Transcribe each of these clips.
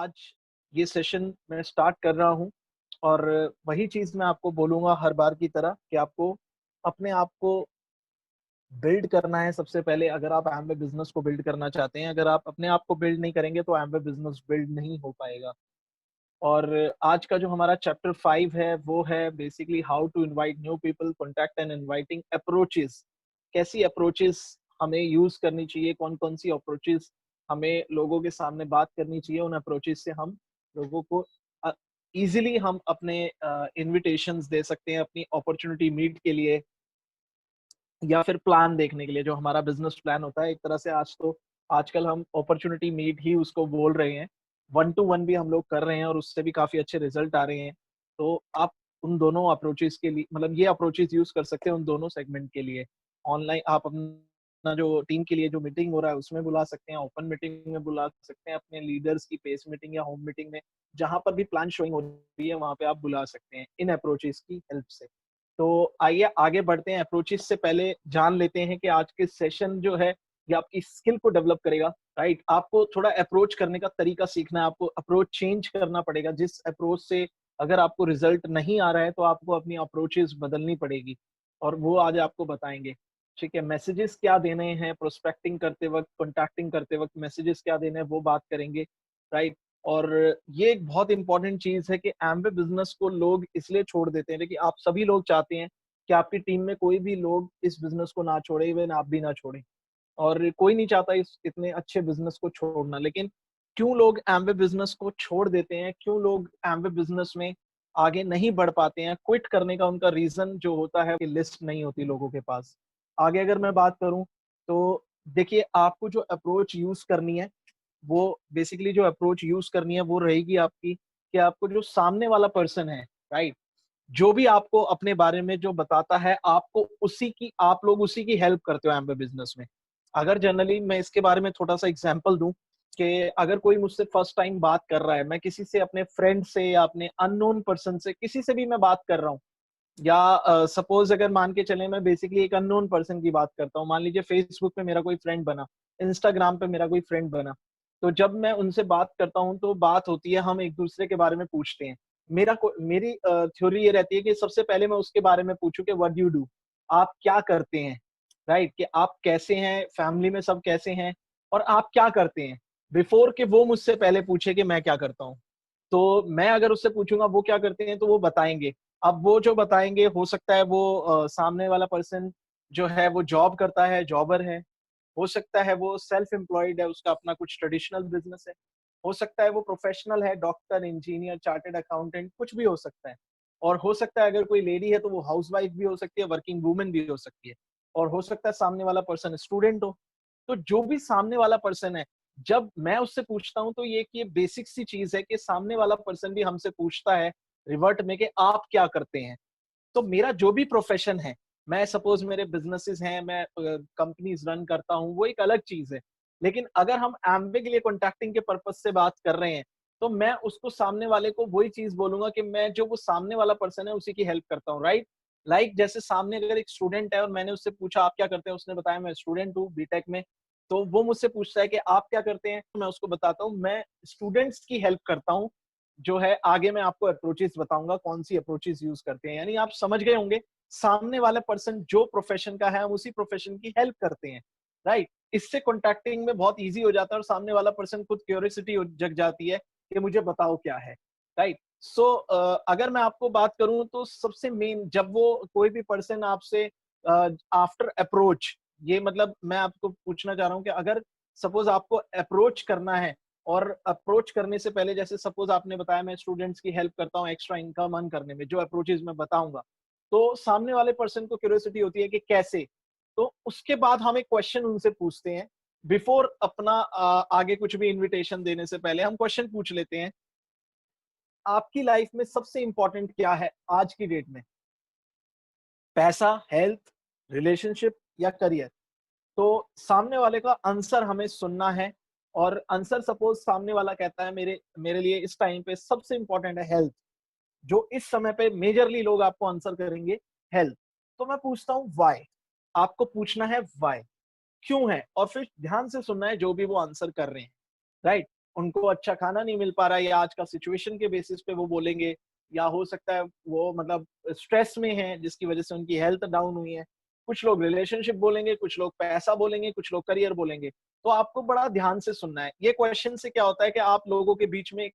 आज ये सेशन मैं स्टार्ट कर रहा हूँ और वही चीज़ मैं आपको बोलूँगा हर बार की तरह कि आपको अपने आप को बिल्ड करना है सबसे पहले। अगर आप एमवे बिज़नेस को बिल्ड करना चाहते हैं, अगर आप अपने आप को बिल्ड नहीं करेंगे तो एमवे बिज़नेस बिल्ड नहीं हो पाएगा। और आज का जो हमारा चैप्टर 5 है, वो है basically how to invite new people, contact and inviting approaches. कैसी अप्रोचेस हमें यूज़ करनी चाहिए, कौन-कौन सी अप्रोचेस हमें लोगों के सामने बात करनी चाहिए, उन अप्रोचेस से हम लोगों को अ, ईज़िली हम अपने इन्विटेशंस दे सकते हैं अपनी अपॉर्च्युनिटी मीट के लिए या फिर प्लान देखने के लिए, जो हमारा बिज़नेस प्लान होता है। एक तरह से आजकल हम अपॉर्च्युनिटी मीट ही उसको बोल रहे हैं। 1 टू 1 भी हम लोग कर रहे हैं और उससे भी काफ़ी अच्छे रिज़ल्ट आ रहे हैं। तो आप उन दोनों अप्रोचेज़ के लिए मतलब ये अप्रोचेज़ यूज़ कर सकते हैं उन दोनों सेगमेंट के लिए। ऑनलाइन आप अपना जो टीम के लिए जो मीटिंग हो रहा है उसमें बुला सकते हैं, ओपन मीटिंग में बुला सकते हैं, अपने लीडर्स की पेस मीटिंग या होम मीटिंग में, जहाँ पर भी प्लान शोइंग हो रही है वहाँ पे आप बुला सकते हैं इन अप्रोचेज़ की हेल्प से। तो आइए आगे बढ़ते हैं। अप्रोचेस से पहले जान लेते हैं कि आज के सेशन जो है ये आपकी स्किल को डेवलप करेगा, राइट? आपको थोड़ा अप्रोच करने का तरीका सीखना है, आपको अप्रोच चेंज करना पड़ेगा। जिस अप्रोच से अगर आपको रिजल्ट नहीं आ रहा है तो आपको अपनी अप्रोचेस बदलनी पड़ेगी और वो आज आपको बताएंगे। ठीक है, मैसेजेस क्या देने हैं प्रोस्पेक्टिंग करते वक्त, कॉन्टैक्टिंग करते वक्त मैसेजेस क्या देने हैं वो बात करेंगे, राइट? और ये एक बहुत इंपॉर्टेंट चीज़ है कि एमवे बिज़नेस को लोग इसलिए छोड़ देते हैं, लेकिन आप सभी लोग चाहते हैं कि आपकी टीम में कोई भी लोग इस बिज़नेस को ना छोड़े, इवन आप भी ना छोड़ें। और कोई नहीं चाहता इस इतने अच्छे बिज़नेस को छोड़ना। लेकिन क्यों लोग एमवे बिज़नेस को छोड़ देते हैं? क्यों लोग एमवे बिज़नेस में आगे नहीं बढ़ पाते हैं? क्विट करने का उनका रीज़न जो होता है, कि लिस्ट नहीं होती लोगों के पास। आगे अगर मैं बात करूँ, तो देखिए आपको जो अप्रोच यूज़ करनी है, वो बेसिकली जो अप्रोच यूज़ करनी है वो रहेगी आपकी कि आपको जो सामने वाला पर्सन है, राइट? जो भी आपको अपने बारे में जो बताता है, आप लोग उसी की हेल्प करते हो एमवे बिज़नेस में। अगर जनरली मैं इसके बारे में थोड़ा-सा एग्ज़ाम्पल दूँ कि अगर कोई मुझसे फर्स्ट टाइम बात कर रहा है, मैं किसी से अपने फ्रेंड से या अपने अननोन पर्सन से किसी से भी मैं बात कर रहा हूँ, या सपोज़ अगर मान के चलें मैं बेसिकली एक अननोन पर्सन की बात करता हूँ। मान लीजिए फ़ेसबुक पे मेरा कोई फ्रेंड बना, इंस्टाग्राम पे मेरा कोई फ्रेंड बना। तो जब मैं उनसे बात करता हूँ तो बात होती है, हम एक-दूसरे के बारे में पूछते हैं। मेरी थ्योरी ये रहती है कि सबसे पहले मैं उसके बारे में पूछूँ कि व्हाट डू यू डू? आप क्या करते हैं? राइट? कि आप कैसे हैं? फैमिली में सब कैसे हैं? और आप क्या करते हैं? बिफ़ोर कि वो मुझसे पहले पूछे कि मैं क्या करता हूँ। तो मैं अगर उससे पूछूँगा वो क्या करते हैं तो वो बताएँगे। अब वो जो बताएँगे हो सकता है वो सामने वाला पर्सन जो है वो जॉब करता है, जॉबर है। हो सकता है वो सेल्फ एम्प्लॉयड है, उसका अपना कुछ ट्रेडिशनल बिज़नेस है। हो सकता है वो प्रोफ़ेशनल है, डॉक्टर, इंजीनियर, चार्टर्ड अकाउंटेंट, कुछ भी हो सकता है। और हो सकता है अगर कोई लेडी है तो वो हाउसवाइफ़ भी हो सकती है, वर्किंग वूमन भी हो सकती है। और हो सकता है सामने वाला पर्सन स्टूडेंट हो। तो जो भी सामने वाला पर्सन है, जब मैं उससे पूछता हूँ तो ये बेसिक सी चीज़ है कि सामने वाला पर्सन भी हमसे पूछता है रिवर्ट में कि आप क्या करते हैं? तो मेरा जो भी प्रोफ़ेशन है, मैं सपोज़ मेरे बिज़नेसेस हैं, मैं कंपनीज़ रन करता हूँ, वो एक अलग चीज़ है। लेकिन अगर हम एम्वे के लिए कॉन्टैक्टिंग के पर्पज़ से बात कर रहे हैं, तो मैं उसको सामने वाले को वही चीज़ बोलूँगा कि मैं जो वो सामने वाला पर्सन है, उसी की हेल्प करता हूँ, राइट? जैसे सामने अगर एक स्टूडेंट है और मैंने उससे पूछा, "आप क्या करते हैं?" उसने बताया, "मैं स्टूडेंट हूँ बीटेक में।" तो वो मुझसे पूछता है कि, "आप क्या करते हैं?" तो मैं उसको बताता हूँ, "मैं स्टूडेंट्स की हेल्प करता हूँ।" जो है आगे मैं आपको अप्रोचेस बताऊँगा, कौन-सी अप्रोचेस यूज़ करते हैं। यानी आप समझ गए होंगे, सामने वाला पर्सन जो प्रोफ़ेशन का है, हम उसी प्रोफ़ेशन की हेल्प करते हैं, राइट? इससे कॉन्टैक्टिंग में बहुत ईज़ी हो जाता है और सामने वाला पर्सन खुद क्यूरियोसिटी हो जग जाती है कि मुझे बताओ क्या है, राइट? सो अगर मैं आपको बात करूँ तो सबसे मेन जब वो कोई भी पर्सन आपसे आफ्टर अप्रोच, ये मतलब मैं आपको पूछना चाह रहा हूँ कि अगर सपोज़ आपको अप्रोच करना है और अप्रोच करने से पहले, जैसे सपोज़ आपने बताया मैं स्टूडेंट्स की हेल्प करता हूँ एक्स्ट्रा इनकम अर्न करने में, जो अप्रोचेज़ मैं बताऊँगा। तो सामने वाले पर्सन को क्यूरियोसिटी होती है कि कैसे? तो उसके बाद हम एक क्वेश्चन उनसे पूछते हैं। बिफोर अपना आगे कुछ भी इन्विटेशन देने से पहले हम क्वेश्चन पूछ लेते हैं, आपकी लाइफ में सबसे इम्पोर्टेंट क्या है आज की डेट में? पैसा, हेल्थ, रिलेशनशिप या करियर? तो सामने वाले का आंसर हमें सुनना है और आंसर सपोज़ सामने वाला कहता है मेरे मेरे लिए इस टाइम पे सबसे इम्पोर्टेंट है हेल्थ। जो इस समय पे मेजरली लोग आपको आंसर करेंगे हेल्थ। तो मैं पूछता हूँ व्हाई? आपको पूछना है व्हाई? क्यों है? और फिर ध्यान से सुनना है जो भी वो आंसर कर रहे हैं, राइट? उनको अच्छा खाना नहीं मिल पा रहा है या आज का सिचुएशन के बेसिस पे वो बोलेंगे, या हो सकता है वो मतलब स्ट्रेस में है जिसकी वजह से उनकी हेल्थ डाउन हुई है। कुछ लोग रिलेशनशिप बोलेंगे, कुछ लोग पैसा बोलेंगे, कुछ लोग करियर बोलेंगे। तो आपको बड़ा ध्यान से सुनना है। ये क्वेश्चन से क्या होता है कि आप लोगों के बीच में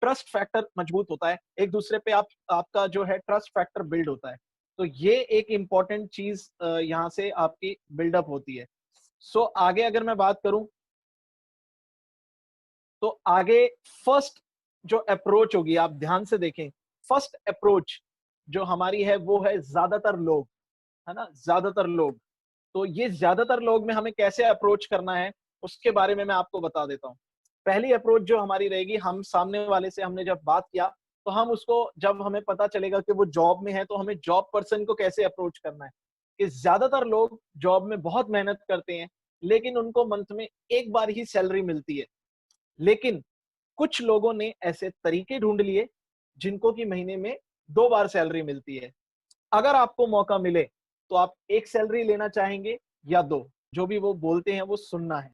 ट्रस्ट फैक्टर मजबूत होता है। एक दूसरे पे आपका जो है ट्रस्ट फैक्टर बिल्ड होता है। तो ये एक इम्पोर्टेंट चीज यहाँ से आपकी बिल्डअप होती है। सो आगे अगर मैं बात करूं, तो आगे फर्स्ट जो अप्रोच होगी, आप ध्यान से देखें, फर्स्ट अप्रोच जो हमारी है वो है ज्यादातर लोग, है ना, ज्यादातर लोग। तो ये ज्यादातर लोग में हमें कैसे अप्रोच करना है उसके बारे में मैं आपको बता देता हूँ। पहली अप्रोच जो हमारी रहेगी, हम सामने वाले से हमने जब बात किया तो हम उसको, जब हमें पता चलेगा कि वो जॉब में है, तो हमें जॉब पर्सन को कैसे अप्रोच करना है। कि ज्यादातर लोग जॉब में बहुत मेहनत करते हैं लेकिन उनको मंथ में एक बार ही सैलरी मिलती है। लेकिन कुछ लोगों ने ऐसे तरीके ढूंढ लिए जिनको की महीने में 2 बार सैलरी मिलती है। अगर आपको मौका मिले तो आप एक सैलरी लेना चाहेंगे या दो, जो भी वो बोलते हैं वो सुनना है।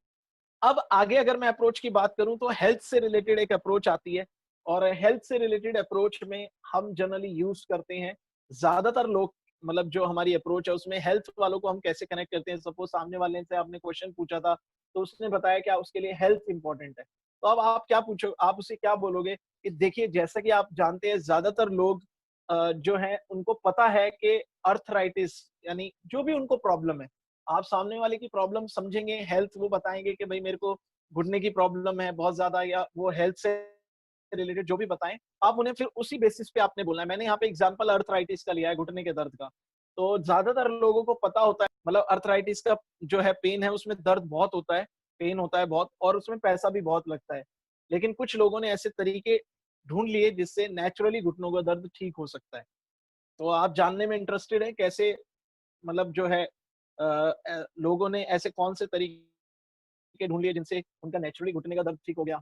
अब आगे अगर मैं अप्रोच की बात करूं तो हेल्थ से रिलेटेड एक अप्रोच आती है, और हेल्थ से रिलेटेड अप्रोच में हम जनरली यूज करते हैं, ज्यादातर लोग, मतलब जो हमारी अप्रोच है उसमें हेल्थ वालों को हम कैसे कनेक्ट करते हैं। सपोज सामने वाले से आपने क्वेश्चन पूछा था तो उसने बताया क्या उसके लिए हेल्थ इंपॉर्टेंट है, तो अब आप क्या पूछो, आप उसे क्या बोलोगे कि देखिए जैसा कि आप जानते हैं ज्यादातर लोग जो है उनको पता है कि अर्थराइटिस, यानी जो भी उनको प्रॉब्लम है, आप सामने वाले की प्रॉब्लम समझेंगे, हेल्थ वो बताएंगे कि भाई मेरे को घुटने की प्रॉब्लम है बहुत ज्यादा, या वो हेल्थ से रिलेटेड जो भी बताएं, आप उन्हें फिर उसी बेसिस पे आपने बोलना है। मैंने यहाँ पे एग्जांपल अर्थराइटिस का लिया है, घुटने के दर्द का। तो ज्यादातर लोगों को पता होता है, मतलब अर्थराइटिस का जो है पेन है उसमें दर्द बहुत होता है, पेन होता है बहुत, और उसमें पैसा भी बहुत लगता है। लेकिन कुछ लोगों ने ऐसे तरीके ढूंढ लिए जिससे नेचुरली घुटनों का दर्द ठीक हो सकता है। तो आप जानने में इंटरेस्टेड है कैसे, मतलब जो है लोगों ने ऐसे कौन से तरीके ढूंढ लिए जिनसे उनका नेचुरली घुटने का दर्द ठीक हो गया।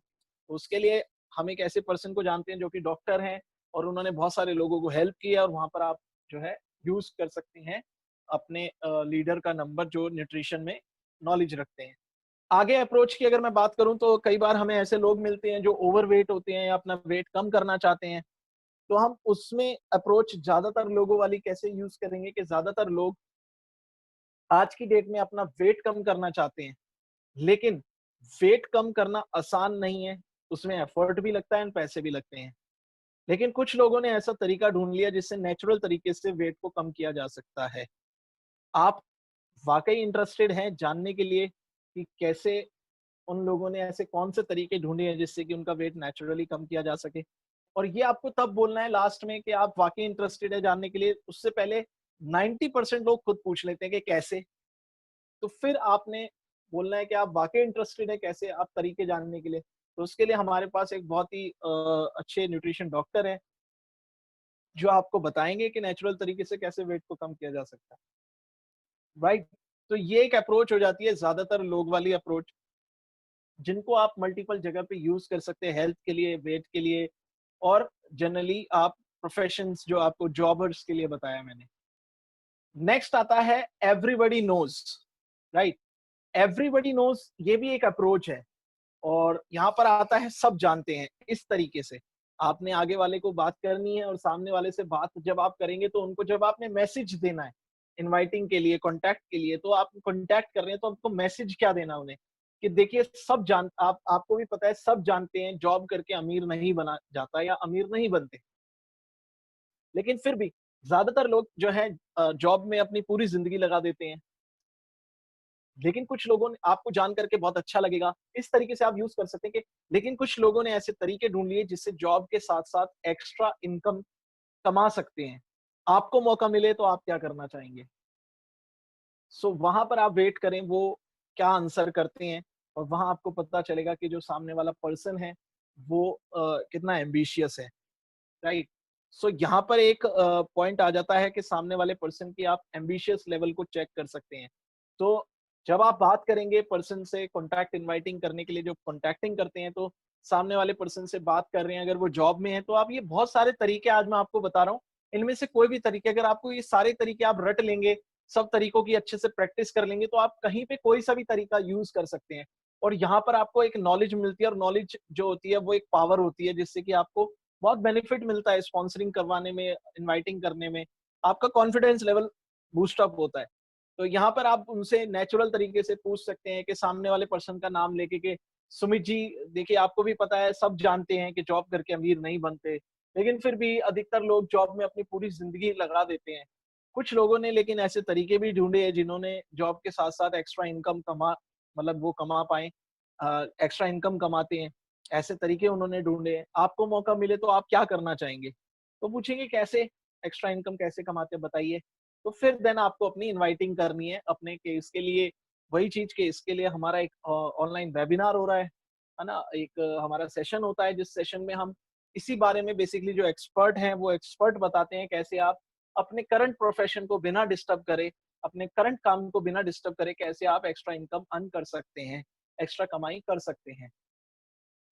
तो उसके लिए हम एक ऐसे पर्सन को जानते हैं जो कि डॉक्टर हैं, और उन्होंने बहुत सारे लोगों को हेल्प की है, और वहां पर आप जो है यूज कर सकते हैं अपने लीडर का नंबर जो न्यूट्रिशन में नॉलेज रखते हैं। आगे अप्रोच की अगर मैं बात करूं तो कई बार हमें ऐसे लोग मिलते हैं जो ओवरवेट होते हैं या अपना वेट कम करना चाहते हैं। तो हम उसमें अप्रोच ज्यादातर लोगों वाली कैसे यूज करेंगे कि ज्यादातर लोग आज की डेट में अपना वेट कम करना चाहते हैं, लेकिन वेट कम करना आसान नहीं है, उसमें एफर्ट भी लगता है एंड पैसे भी लगते हैं। लेकिन कुछ लोगों ने ऐसा तरीका ढूंढ लिया जिससे नेचुरल तरीके से वेट को कम किया जा सकता है। आप वाकई इंटरेस्टेड हैं जानने के लिए कि कैसे उन लोगों ने ऐसे कौन से तरीके ढूंढे हैं जिससे कि उनका वेट नेचुरली कम किया जा सके। और ये आपको तब बोलना है लास्ट में कि आप वाकई इंटरेस्टेड है जानने के लिए, उससे पहले 90% लोग खुद पूछ लेते हैं कि कैसे। तो फिर आपने बोलना है कि आप वाकई इंटरेस्टेड है कैसे, आप तरीके जानने के लिए। तो उसके लिए हमारे पास एक बहुत ही अच्छे न्यूट्रिशन डॉक्टर हैं जो आपको बताएंगे कि नेचुरल तरीके से कैसे वेट को कम किया जा सकता है, राइट। तो ये एक अप्रोच हो जाती है ज्यादातर लोग वाली अप्रोच, जिनको आप मल्टीपल जगह पे यूज कर सकते हैं, हेल्थ के लिए, वेट के लिए, और जनरली आप प्रोफेशंस जो आपको जॉबर्स के लिए बताया मैंने। नेक्स्ट आता है everybody knows, right. Everybody knows ये भी एक अप्रोच है, और यहाँ पर आता है सब जानते हैं। इस तरीके से आपने आगे वाले को बात करनी है, और सामने वाले से बात जब आप करेंगे तो उनको जब आपने मैसेज देना है इनवाइटिंग के लिए, कॉन्टैक्ट के लिए, तो आप कॉन्टैक्ट कर रहे हैं तो आपको मैसेज क्या देना उन्हें कि देखिए सब जान, आपको भी पता है, सब जानते हैं जॉब करके अमीर नहीं बना जाता या अमीर नहीं बनते। लेकिन फिर भी ज्यादातर लोग जो है जॉब में अपनी पूरी जिंदगी लगा देते हैं। लेकिन कुछ लोगों ने, आपको जान करके बहुत अच्छा लगेगा, इस तरीके से आप यूज कर सकते हैं कि लेकिन कुछ लोगों ने ऐसे तरीके ढूंढ लिए जिससे जॉब के साथ साथ एक्स्ट्रा इनकम कमा सकते हैं। आपको मौका मिले तो आप क्या करना चाहेंगे? सो वहां पर आप वेट करें वो क्या आंसर करते हैं, और वहां आपको पता चलेगा कि जो सामने वाला पर्सन है वो कितना एम्बिशियस है, राइट। सो यहाँ पर एक पॉइंट आ जाता है कि सामने वाले पर्सन की आप एम्बिशियस लेवल को चेक कर सकते हैं। तो जब आप बात करेंगे पर्सन से कॉन्टैक्ट इनवाइटिंग करने के लिए, जो कॉन्टैक्टिंग करते हैं, तो सामने वाले पर्सन से बात कर रहे हैं, अगर वो जॉब में है तो आप ये बहुत सारे तरीके आज मैं आपको बता रहा हूँ, इनमें से कोई भी तरीके, अगर आपको ये सारे तरीके आप रट लेंगे, सब तरीकों की अच्छे से प्रैक्टिस कर लेंगे, तो आप कहीं पे कोई सा भी तरीका यूज कर सकते हैं। और यहाँ पर आपको एक नॉलेज मिलती है, और नॉलेज जो होती है वो एक पावर होती है, जिससे कि आपको बहुत बेनिफिट मिलता है स्पॉन्सरिंग करवाने में, इनवाइटिंग करने में। आपका कॉन्फिडेंस लेवल बूस्ट अप होता है। तो यहाँ पर आप उनसे नेचुरल तरीके से पूछ सकते हैं कि सामने वाले पर्सन का नाम लेके कि सुमित जी, देखिए आपको भी पता है, सब जानते हैं कि जॉब करके अमीर नहीं बनते, लेकिन फिर भी अधिकतर लोग जॉब में अपनी पूरी जिंदगी लगा देते हैं। कुछ लोगों ने लेकिन ऐसे तरीके भी ढूंढे हैं जिन्होंने जॉब के साथ साथ एक्स्ट्रा इनकम मतलब वो कमा पाए, एक्स्ट्रा इनकम कमाते हैं, ऐसे तरीके उन्होंने ढूंढे हैं। आपको मौका मिले तो आप क्या करना चाहेंगे? तो पूछेंगे कैसे एक्स्ट्रा इनकम कैसे कमाते हैं बताइए। तो फिर देन आपको अपनी इनवाइटिंग करनी है अपने केस के लिए। वही चीज के इसके लिए हमारा एक ऑनलाइन वेबिनार हो रहा है ना? एक हमारा सेशन होता है, जिस सेशन में हम इसी बारे में बेसिकली जो एक्सपर्ट हैं वो एक्सपर्ट बताते हैं कैसे आप अपने करंट प्रोफेशन को बिना डिस्टर्ब करे, अपने करंट काम को बिना डिस्टर्ब करे, कैसे आप एक्स्ट्रा इनकम अर्न कर सकते हैं, एक्स्ट्रा कमाई कर सकते हैं।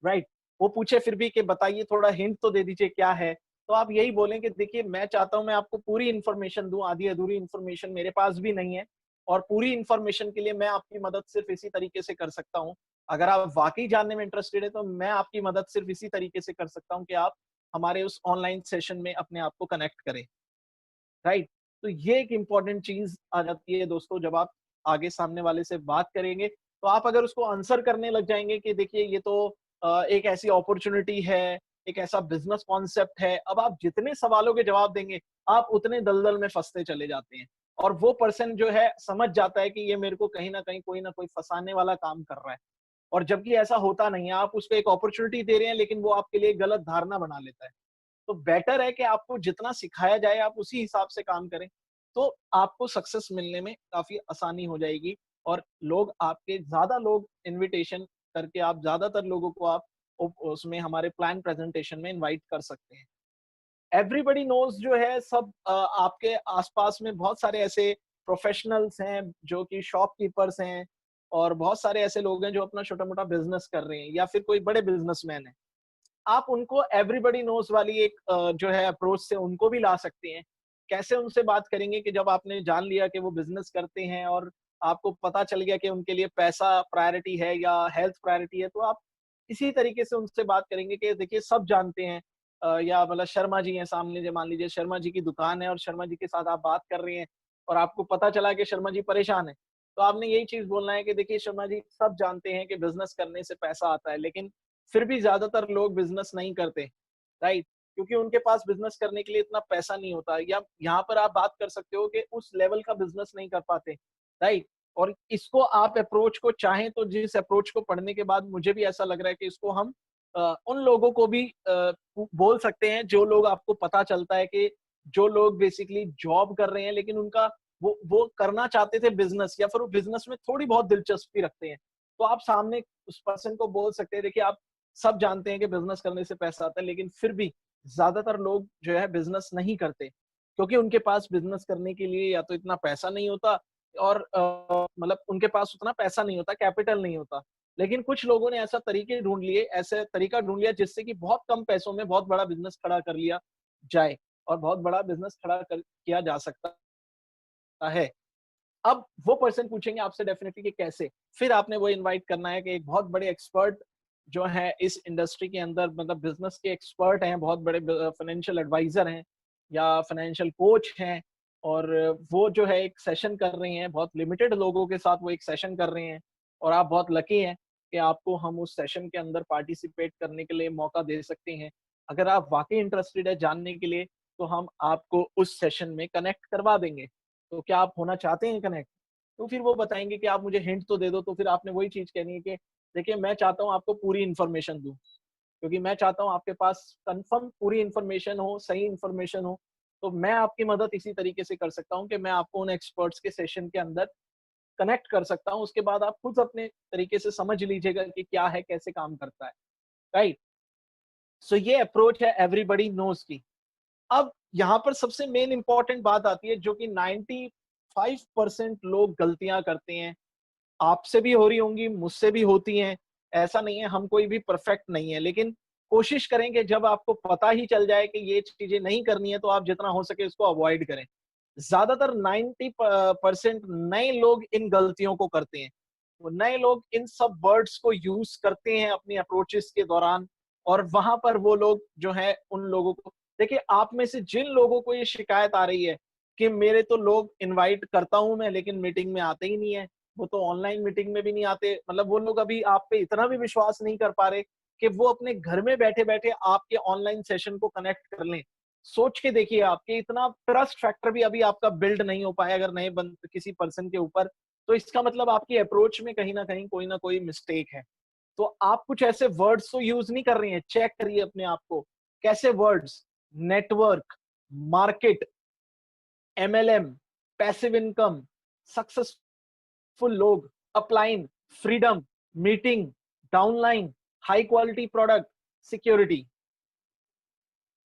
राइट? वो पूछे फिर भी कि बताइए, थोड़ा हिंट तो दे दीजिए क्या है? तो आप यही बोलें कि देखिए मैं चाहता हूँ मैं आपको पूरी इन्फॉर्मेशन दूँ, आधी-अधूरी इन्फॉर्मेशन मेरे पास भी नहीं है, और पूरी इन्फॉर्मेशन के लिए मैं आपकी मदद सिर्फ इसी तरीके से कर सकता हूँ। अगर आप वाक़ई जानने में इंटरेस्टेड हैं तो मैं आपकी मदद सिर्फ इसी तरीके से कर सकता हूँ कि आप हमारे उस ऑनलाइन सेशन में अपने आप को कनेक्ट करें। राइट? तो ये एक इम्पोर्टेंट चीज़ आ जाती है दोस्तों, जब आप आगे सामने वाले से बात करेंगे, तो आप अगर उसको आंसर करने लग जाएँगे कि देखिए ये तो एक ऐसी अपॉर्च्युनिटी है, एक ऐसा बिज़नेस कॉन्सेप्ट है, अब आप जितने सवालों के जवाब देंगे, आप उतने दलदल में फँसते चले जाते हैं। और वो पर्सन जो है समझ जाता है कि ये मेरे को कहीं न कहीं कोई न कोई फँसाने वाला काम कर रहा है। और जबकि ऐसा होता नहीं है, आप उसको एक अपॉर्च्युनिटी दे रहे हैं, लेकिन वो आपके लिए गलत धारणा बना लेता है। तो बेटर है कि आपको जितना सिखाया जाए आप उसी हिसाब से काम करें, तो आपको सक्सेस मिलने में काफ़ी आसानी हो जाएगी, और लोग आपके ज़्यादा लोग इन्विटेशन करके आप ज़्यादातर लोगों को आप उ उसमें हमारे प्लान प्रेज़ेंटेशन में इनवाइट कर सकते हैं। एवरीबॉडी नोज़ जो है सब आपके आस-पास में बहुत सारे ऐसे प्रोफ़ेशनल्स हैं जो कि शॉपकीपर्स हैं, और बहुत सारे ऐसे लोग हैं जो अपना छोटा-मोटा बिज़नेस कर रहे हैं, या फिर कोई बड़े बिज़नेसमैन हैं। आप उनको एवरीबॉडी नोज़ वाली एक जो है अप्रोच से उनको भी ला सकते हैं। कैसे उनसे बात करेंगे कि जब आपने जान लिया कि वो बिज़नेस करते हैं और आपको पता चल गया कि उनके लिए पैसा प्रायोरिटी है या हेल्थ प्रायोरिटी है, तो आप इसी तरीके से उनसे बात करेंगे कि देखिए सब जानते हैं, या मतलब शर्मा जी हैं सामने, जो मान लीजिए शर्मा जी की दुकान है और शर्मा जी के साथ आप बात कर रहे हैं, और आपको पता चला कि शर्मा जी परेशान हैं। तो आपने यही चीज़ बोलना है कि देखिए शर्मा जी, सब जानते हैं कि बिज़नेस करने से पैसा आता है, लेकिन फिर भी ज्यादातर लोग बिजनेस नहीं करते, राइट? क्योंकि उनके पास बिजनेस करने के लिए इतना पैसा नहीं होता, या यहाँ पर आप बात कर सकते हो कि उस लेवल का बिजनेस नहीं कर पाते, राइट? और इसको आप अप्रोच को चाहें तो, जिस अप्रोच को पढ़ने के बाद मुझे भी ऐसा लग रहा है कि इसको हम उन लोगों को भी बोल सकते हैं, जो लोग आपको पता चलता है कि जो लोग बेसिकली जॉब कर रहे हैं, लेकिन उनका वो करना चाहते थे बिजनेस, या फिर वो बिजनेस में थोड़ी बहुत दिलचस्पी रखते हैं। तो आप सामने उस पर्सन को बोल सकते हैं, देखिए आप सब जानते हैं कि बिज़नेस करने से पैसा आता है, लेकिन फिर भी ज़्यादातर लोग जो है बिज़नेस नहीं करते, क्योंकि उनके पास बिज़नेस करने के लिए या तो इतना पैसा नहीं होता, और मतलब उनके पास उतना पैसा नहीं होता, कैपिटल नहीं होता। लेकिन कुछ लोगों ने ऐसा तरीका ढूँढ लिया जिससे कि बहुत कम पैसों में बहुत बड़ा बिज़नेस खड़ा कर लिया जाए, और बहुत बड़ा बिज़नेस खड़ा कर किया जा सकता है। अब वो पर्सन पूछेंगे आपसे डेफिनिटली कि कैसे? फिर आपने वो इनवाइट करना है कि एक बहुत बड़े एक्सपर्ट जो हैं इस इंडस्ट्री के अंदर, मतलब बिज़नेस के एक्सपर्ट हैं, बहुत बड़े फाइनेंशियल एडवाइज़र हैं या फाइनेंशियल कोच हैं, और वो जो है एक सेशन कर रहे हैं, बहुत लिमिटेड लोगों के साथ वो एक सेशन कर रहे हैं, और आप बहुत लकी हैं कि आपको हम उस सेशन के अंदर पार्टिसिपेट करने के लिए मौका दे सकते हैं। अगर आप वाक़ई इंटरेस्टेड हैं जानने के लिए, तो हम आपको उस सेशन में कनेक्ट करवा देंगे। तो क्या आप होना चाहते हैं कनेक्ट? तो फिर वो बताएँगे कि आप मुझे हिंट तो दे दो, तो फिर आपने वही चीज़ कहनी है कि देखिए मैं चाहता हूँ आपको पूरी इन्फॉर्मेशन दूँ, क्योंकि मैं चाहता हूँ आपके पास कन्फर्म पूरी इन्फॉर्मेशन हो, सही इन्फॉर्मेशन हो। तो मैं आपकी मदद इसी तरीके से कर सकता हूँ कि मैं आपको उन एक्सपर्ट्स के सेशन के अंदर कनेक्ट कर सकता हूँ। उसके बाद आप खुद अपने तरीके से समझ लीजिएगा कि क्या है, कैसे काम करता है, राइट? सो ये अप्रोच है एवरीबॉडी नोज़ की। अब यहाँ पर सबसे मेन इंपॉर्टेंट बात आती है, जो कि 95% लोग गलतियाँ करते हैं। आपसे भी हो रही होंगी, मुझसे भी होती हैं। ऐसा नहीं है, हम कोई भी परफेक्ट नहीं है, लेकिन कोशिश करें कि जब आपको पता ही चल जाए कि ये चीज़ें नहीं करनी है, तो आप जितना हो सके इसको अवॉइड करें। ज़्यादातर 90 परसेंट नए लोग इन गलतियों को करते हैं। नए लोग इन सब वर्ड्स को यूज करते हैं अपनी अप्रोचेस के दौरान, और वहां पर वो लोग जो है उन लोगों को, देखिए आप में से जिन लोगों को ये शिकायत आ रही है कि मेरे तो लोग इनवाइट करता हूं मैं लेकिन मीटिंग में आते ही नहीं है, वो तो ऑनलाइन मीटिंग में भी नहीं आते, मतलब वो लोग अभी आप पे इतना भी विश्वास नहीं कर पा रहे कि वो अपने घर में बैठे बैठे आपके ऑनलाइन सेशन को कनेक्ट कर लें। सोच के देखिए, आपके इतना ट्रस्ट फैक्टर भी अभी आपका बिल्ड नहीं हो पाया अगर नए बंद किसी पर्सन के ऊपर, तो इसका मतलब आपकी अप्रोच में कहीं ना कोई मिस्टेक है। तो आप कुछ ऐसे वर्ड्स तो यूज नहीं कर रही हैं, चेक करिए अपने आप को। कैसे words? Network, market, MLM, passive income, successful लोग, upline, freedom, meeting, downline, high quality product, security.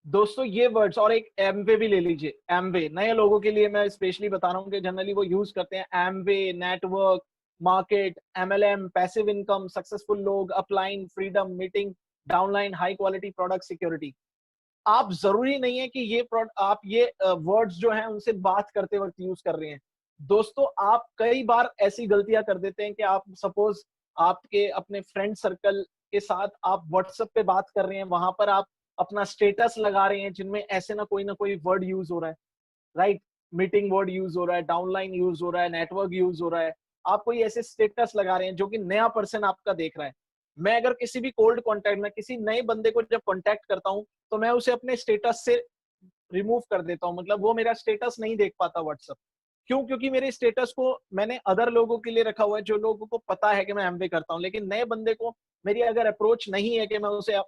दोस्तों ये वर्ड्स, और एक एमवे भी ले लीजिए। एमवे नए लोगों के लिए मैं स्पेशली बता रहा हूँ कि जनरली वो यूज करते हैं Amway, network, market, MLM, passive income, successful लोग, upline, freedom, meeting, downline, high quality product, security. आप जरूरी नहीं है कि आप ये वर्ड्स जो हैं उनसे बात करते वक्त यूज कर रहे हैं। दोस्तों आप कई बार ऐसी गलतियां कर देते हैं कि आप सपोज आपके अपने फ्रेंड सर्कल के साथ आप व्हाट्सएप पे बात कर रहे हैं, वहां पर आप अपना स्टेटस लगा रहे हैं जिनमें ऐसे ना कोई वर्ड यूज हो रहा है, राइट? मीटिंग वर्ड यूज हो रहा है, डाउनलाइन यूज हो रहा है, नेटवर्क यूज हो रहा है, आप कोई ऐसे स्टेटस लगा रहे हैं जो कि नया पर्सन आपका देख रहा है। मैं अगर किसी भी कोल्ड कॉन्टैक्ट में किसी नए बंदे को जब कॉन्टैक्ट करता हूं तो मैं उसे अपने स्टेटस से रिमूव कर देता हूं, मतलब वो मेरा स्टेटस नहीं देख पाता व्हाट्सएप। क्यों? क्योंकि मेरे स्टेटस को मैंने अदर लोगों के लिए रखा हुआ है, जो लोगों को पता है कि मैं एमबे करता हूं, लेकिन नए बंदे को मेरी अगर अप्रोच नहीं है कि मैं उसे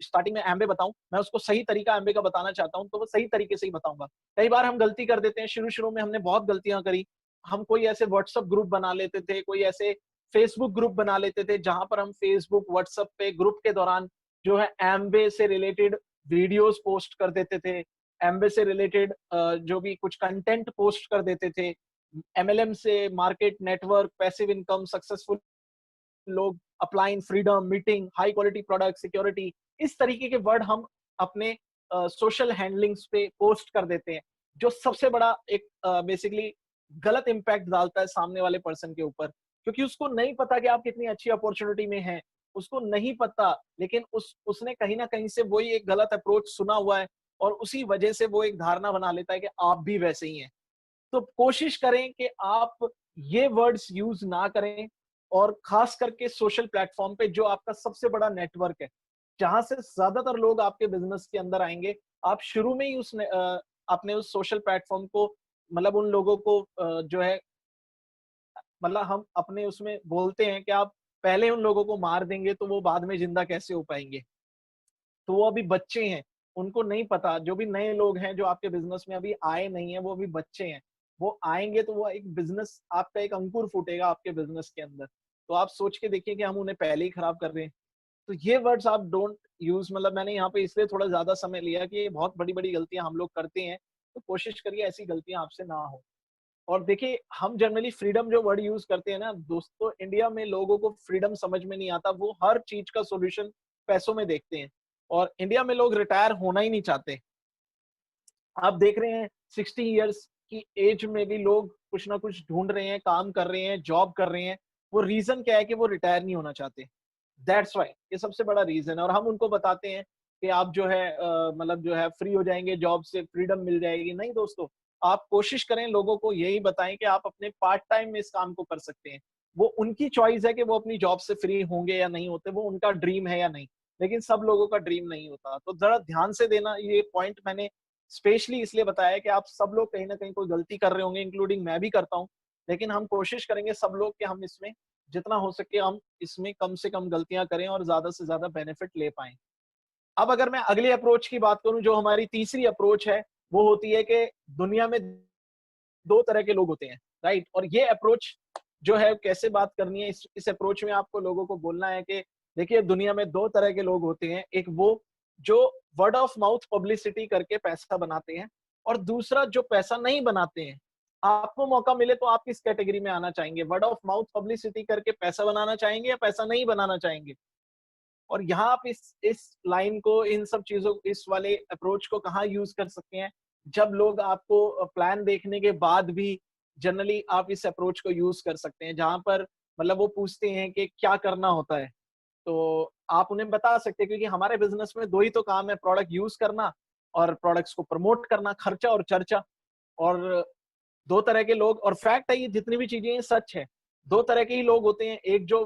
स्टार्टिंग में एमबे बताऊं, मैं उसको सही तरीका एमबे का बताना चाहता हूं, तो वो सही तरीके से ही बताऊंगा। कई बार हम गलती कर देते हैं, शुरू शुरू में हमने बहुत गलतियां करी। हम कोई ऐसे व्हाट्सएप ग्रुप बना लेते थे, कोई ऐसे फेसबुक ग्रुप बना लेते थे जहां पर हम फेसबुक व्हाट्सएप पे ग्रुप के दौरान जो है एमबे से रिलेटेड वीडियोस पोस्ट कर देते थे, एमबे से रिलेटेड जो भी कुछ कंटेंट पोस्ट कर देते थे, एमएलएम से market, network, passive income, successful लोग, upline, freedom, meeting, high quality product, security, इस तरीके के वर्ड हम अपने सोशल हैंडलिंग्स पे पोस्ट कर देते हैं, जो सबसे बड़ा एक बेसिकली गलत इंपैक्ट डालता है सामने वाले पर्सन के ऊपर, क्योंकि उसको नहीं पता कि आप कितनी अच्छी अपॉर्चुनिटी में हैं, उसको नहीं पता, लेकिन उसने कहीं ना कहीं से वही एक गलत अप्रोच सुना हुआ है, और उसी वजह से वो एक धारणा बना लेता है कि आप भी वैसे ही हैं। तो कोशिश करें कि आप ये वर्ड्स यूज ना करें, और खास करके सोशल प्लेटफॉर्म पे जो आपका सबसे बड़ा नेटवर्क है, जहां से ज्यादातर लोग आपके बिजनेस के अंदर आएंगे, आप शुरू में ही अपने उस सोशल प्लेटफॉर्म को, मतलब उन लोगों को जो है, मतलब हम अपने उसमें बोलते हैं कि आप पहले उन लोगों को मार देंगे तो वो बाद में जिंदा कैसे हो पाएंगे। तो वो अभी बच्चे हैं, उनको नहीं पता, जो भी नए लोग हैं जो आपके बिजनेस में अभी आए नहीं है, वो अभी बच्चे हैं। वो आएंगे तो वो एक बिजनेस, आपका एक अंकुर फूटेगा आपके बिजनेस के अंदर। तो आप सोच के देखिए कि हम उन्हें पहले ही खराब कर रहे हैं। तो ये वर्ड्स आप डोंट यूज, मतलब मैंने यहाँ पे इसलिए थोड़ा ज्यादा समय लिया कि ये बहुत बड़ी बड़ी गलतियां हम लोग करते हैं, तो कोशिश करिए ऐसी गलतियां आपसे ना हो। और देखिए हम जनरली फ्रीडम जो वर्ड यूज करते हैं ना दोस्तों, इंडिया में लोगों को फ्रीडम समझ में नहीं आता, वो हर चीज का सोल्यूशन पैसों में देखते हैं, और इंडिया में लोग रिटायर होना ही नहीं चाहते। आप देख रहे हैं 60 इयर्स की एज में भी लोग कुछ ना कुछ ढूंढ रहे हैं, काम कर रहे हैं, जॉब कर रहे हैं। वो रीजन क्या है? कि वो रिटायर नहीं होना चाहते। दैट्स वाई, ये सबसे बड़ा रीजन है। और हम उनको बताते हैं कि आप जो है मतलब जो है फ्री हो जाएंगे, जॉब से फ्रीडम मिल जाएगी। नहीं दोस्तों, आप कोशिश करें, लोगों को यही बताएं कि आप अपने पार्ट टाइम में इस काम को कर सकते हैं। वो उनकी चॉइस है कि वो अपनी जॉब से फ्री होंगे या नहीं होते, वो उनका ड्रीम है या नहीं, लेकिन सब लोगों का ड्रीम नहीं होता। तो जरा ध्यान से देना, ये पॉइंट मैंने स्पेशली इसलिए बताया कि आप सब लोग कहीं ना कहीं कोई गलती कर रहे होंगे, इंक्लूडिंग मैं भी करता हूँ, लेकिन हम कोशिश करेंगे सब लोग कि हम इसमें जितना हो सके हम इसमें कम से कम गलतियां करें और ज्यादा से ज्यादा बेनिफिट ले पाएं। अब अगर मैं अगली अप्रोच की बात करूं, जो हमारी तीसरी अप्रोच है, वो होती है कि दुनिया में दो तरह के लोग होते हैं, राइट? और ये अप्रोच जो है कैसे बात करनी है, इस अप्रोच में आपको लोगों को बोलना है कि देखिए दुनिया में दो तरह के लोग होते हैं। एक वो जो वर्ड ऑफ माउथ पब्लिसिटी करके पैसा बनाते हैं, और दूसरा जो पैसा नहीं बनाते हैं। आपको मौका मिले तो आप किस कैटेगरी में आना चाहेंगे? वर्ड ऑफ माउथ पब्लिसिटी करके पैसा बनाना चाहेंगे या पैसा नहीं बनाना चाहेंगे? और यहाँ आप इस लाइन को, इन सब चीजों, इस वाले अप्रोच को कहाँ यूज कर सकते हैं? जब लोग आपको प्लान देखने के बाद भी जनरली आप इस अप्रोच को यूज कर सकते हैं, जहां पर मतलब वो पूछते हैं कि क्या करना होता है, तो आप उन्हें बता सकते हैं, क्योंकि हमारे बिजनेस में दो ही तो काम है, प्रोडक्ट यूज करना और प्रोडक्ट्स को प्रमोट करना, खर्चा और चर्चा। और दो तरह के लोग, और फैक्ट है ये, जितनी भी चीजें ये सच है, दो तरह के ही लोग होते हैं। एक जो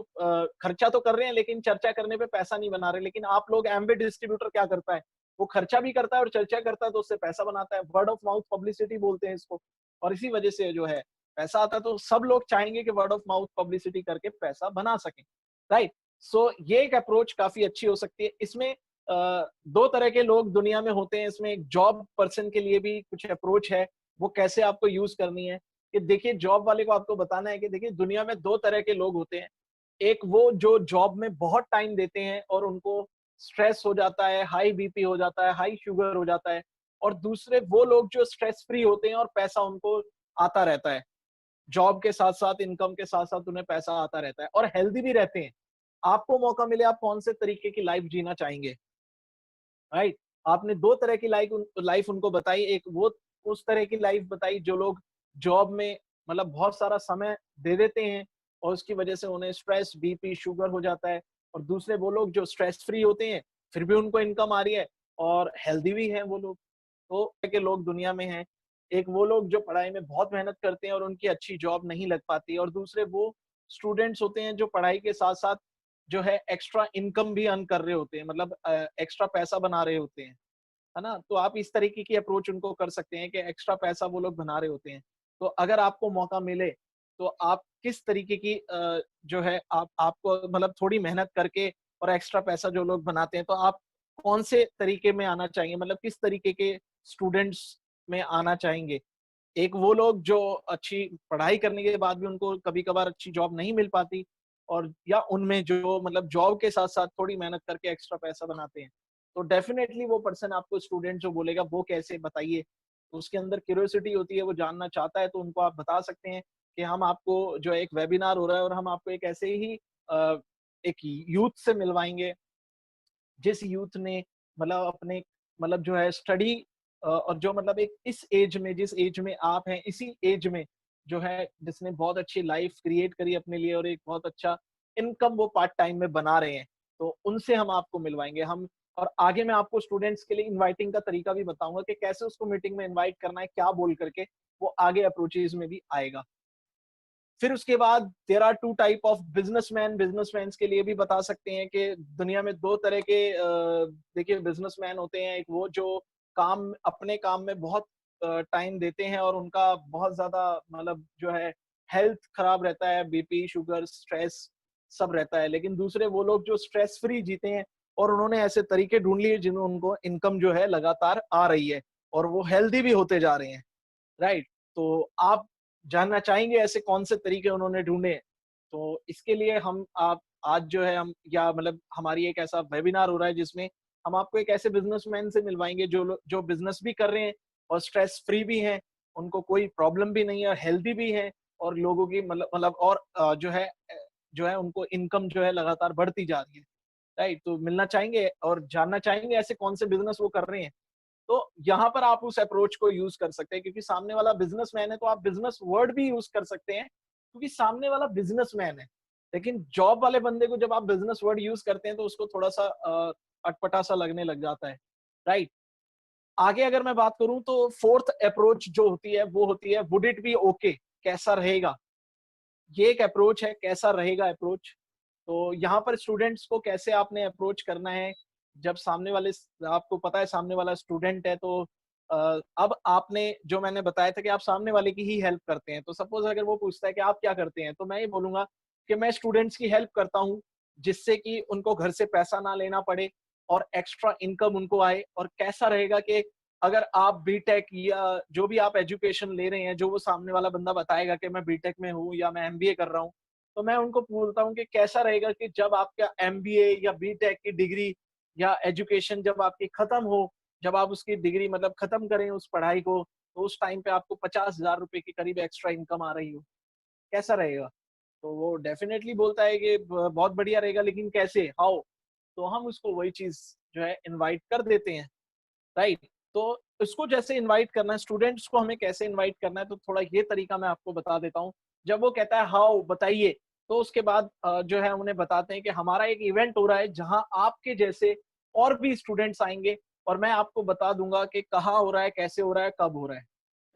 खर्चा तो कर रहे हैं लेकिन चर्चा करने पे पैसा नहीं बना रहे। लेकिन आप लोग, एमवे डिस्ट्रीब्यूटर क्या करता है, वो खर्चा भी करता है और चर्चा करता है, तो उससे पैसा बनाता है। वर्ड ऑफ माउथ पब्लिसिटी बोलते हैं इसको। और इसी वजह से जो है पैसा आता है। तो सब लोग चाहेंगे कि वर्ड ऑफ माउथ पब्लिसिटी करके पैसा बना सकें, राइट। सो ये एक अप्रोच काफी अच्छी हो सकती है। इसमें दो तरह के लोग दुनिया में होते हैं। इसमें एक जॉब पर्सन के लिए भी कुछ अप्रोच है, वो कैसे आपको यूज करनी है। कि देखिए, जॉब वाले को आपको बताना है कि देखिए, दुनिया में दो तरह के लोग होते हैं। एक वो जो जॉब में बहुत टाइम देते हैं और उनको स्ट्रेस हो जाता है, हाई बीपी हो जाता है, हाई शुगर हो जाता है। और दूसरे वो लोग जो स्ट्रेस फ्री होते हैं और पैसा उनको आता रहता है। जॉब के साथ साथ, इनकम के साथ साथ उन्हें पैसा आता रहता है और हेल्दी भी रहते हैं। आपको मौका मिले, आप कौन से तरीके की लाइफ जीना चाहेंगे, राइट। आपने दो तरह की लाइफ उनको बताई। एक वो उस तरह की लाइफ बताई जो लोग जॉब में मतलब बहुत सारा समय दे देते हैं और उसकी वजह से उन्हें स्ट्रेस, बीपी, शुगर हो जाता है। और दूसरे वो लोग जो स्ट्रेस फ्री होते हैं, फिर भी उनको इनकम आ रही है और हेल्दी भी हैं वो लोग। तो तरह के लोग दुनिया में हैं। एक वो लोग जो पढ़ाई में बहुत मेहनत करते हैं और उनकी अच्छी जॉब नहीं लग पाती, और दूसरे वो स्टूडेंट्स होते हैं जो पढ़ाई के साथ साथ जो है एक्स्ट्रा इनकम भी अर्न कर रहे होते हैं, मतलब एक्स्ट्रा पैसा बना रहे होते हैं, है ना। तो आप इस तरीके की अप्रोच उनको कर सकते हैं कि एक्स्ट्रा पैसा वो लोग बना रहे होते हैं। तो अगर आपको मौका मिले तो आप किस तरीके की जो है आपको मतलब थोड़ी मेहनत करके और एक्स्ट्रा पैसा जो लोग बनाते हैं, तो आप कौन से तरीके में आना चाहेंगे, मतलब किस तरीके के स्टूडेंट्स में आना चाहेंगे। एक वो लोग जो अच्छी पढ़ाई करने के बाद भी उनको कभी-कभार अच्छी जॉब नहीं मिल पाती, और या उनमें जो मतलब जॉब के साथ-साथ थोड़ी मेहनत करके एक्स्ट्रा पैसा बनाते हैं। तो डेफिनिटली वो पर्सन आपको, स्टूडेंट जो बोलेगा वो कैसे बताइए, तो उसके अंदर क्यूरियोसिटी होती है, वो जानना चाहता है, तो उनको आप बता सकते हैं कि हम आपको जो है एक वेबिनार हो रहा है और हम आपको एक ऐसे ही एक यूथ से मिलवाएँगे जिस यूथ ने मतलब अपने मतलब जो है स्टडी और जो मतलब एक इस एज में, जिस एज में आप हैं, इसी एज में जो है जिसने बहुत अच्छी लाइफ क्रिएट करी अपने लिए और एक बहुत अच्छा इनकम वो पार्ट टाइम में बना रहे हैं, तो उनसे हम आपको मिलवाएंगे हम। और आगे मैं आपको स्टूडेंट्स के लिए इनवाइटिंग का तरीका भी बताऊंगा कि कैसे उसको मीटिंग में इनवाइट करना है, क्या बोल करके वो आगे अप्रोचेज में भी आएगा। फिर उसके बाद there are two type of businessman. Businessman के लिए भी बता सकते हैं कि दुनिया में दो तरह के देखिए बिजनेसमैन होते हैं। एक वो जो काम अपने काम में बहुत टाइम देते हैं और उनका बहुत ज्यादा मतलब जो है हेल्थ खराब रहता है, बीपी, शुगर, स्ट्रेस सब रहता है। लेकिन दूसरे वो लोग जो स्ट्रेस फ्री जीते हैं और उन्होंने ऐसे तरीके ढूंढ लिए जिनमें उनको इनकम जो है लगातार आ रही है और वो हेल्दी भी होते जा रहे हैं, राइट। तो आप जानना चाहेंगे ऐसे कौन से तरीके उन्होंने ढूंढे। तो इसके लिए हम आप आज जो है हम या मतलब हमारी एक ऐसा वेबिनार हो रहा है जिसमें हम आपको एक ऐसे बिजनेसमैन से मिलवाएंगे जो बिजनेस भी कर रहे हैं और स्ट्रेस फ्री भी हैं, उनको कोई प्रॉब्लम भी नहीं है और हेल्दी भी है, और लोगों की मतलब और जो है उनको इनकम जो है लगातार बढ़ती जा रही है, राइट। तो मिलना चाहेंगे और जानना चाहेंगे ऐसे कौन से बिजनेस वो कर रहे हैं। तो यहाँ पर आप उस अप्रोच को यूज कर सकते हैं, क्योंकि सामने वाला बिजनेसमैन है तो आप बिजनेस वर्ड भी यूज कर सकते हैं क्योंकि सामने वाला बिजनेसमैन है। लेकिन जॉब वाले बंदे को जब आप बिजनेस वर्ड यूज करते हैं तो उसको थोड़ा सा अटपटा सा लगने लग जाता है, राइट। आगे अगर मैं बात करूं तो फोर्थ अप्रोच जो होती है वो होती है वुड इट बी ओके, कैसा रहेगा। ये एक अप्रोच है, कैसा रहेगा अप्रोच। तो यहाँ पर स्टूडेंट्स को कैसे आपने अप्रोच करना है, जब सामने वाले आपको पता है सामने वाला स्टूडेंट है, तो अब आपने जो मैंने बताया था कि आप सामने वाले की ही हेल्प करते हैं। तो सपोज अगर वो पूछता है कि आप क्या करते हैं, तो मैं ये बोलूंगा कि मैं स्टूडेंट्स की हेल्प करता हूँ जिससे कि उनको घर से पैसा ना लेना पड़े और एक्स्ट्रा इनकम उनको आए। और कैसा रहेगा कि अगर आप बीटेक या जो भी आप एजुकेशन ले रहे हैं, जो वो सामने वाला बंदा बताएगा कि मैं बीटेक में हूँ या मैं एमबीए कर रहा हूँ, तो मैं उनको बोलता हूँ कि कैसा रहेगा कि जब आपका एमबीए या बीटेक की डिग्री या एजुकेशन जब आपकी खत्म हो, जब आप उसकी डिग्री मतलब खत्म करें उस पढ़ाई को, तो उस टाइम पे आपको 50,000 रुपए के करीब एक्स्ट्रा इनकम आ रही हो, कैसा रहेगा। तो वो डेफिनेटली बोलता है कि बहुत बढ़िया रहेगा, लेकिन कैसे, हाउ। तो हम उसको वही चीज जो है इनवाइट कर देते हैं, राइट। तो इसको जैसे इनवाइट करना है, स्टूडेंट्स को हमें कैसे इनवाइट करना है, तो थोड़ा ये तरीका मैं आपको बता देता हूँ। जब वो कहता है हाउ, बताइए, तो उसके बाद जो है उन्हें बताते हैं कि हमारा एक इवेंट हो रहा है जहाँ आपके जैसे और भी स्टूडेंट्स आएँगे और मैं आपको बता दूँगा कि कहाँ हो रहा है, कैसे हो रहा है, कब हो रहा है।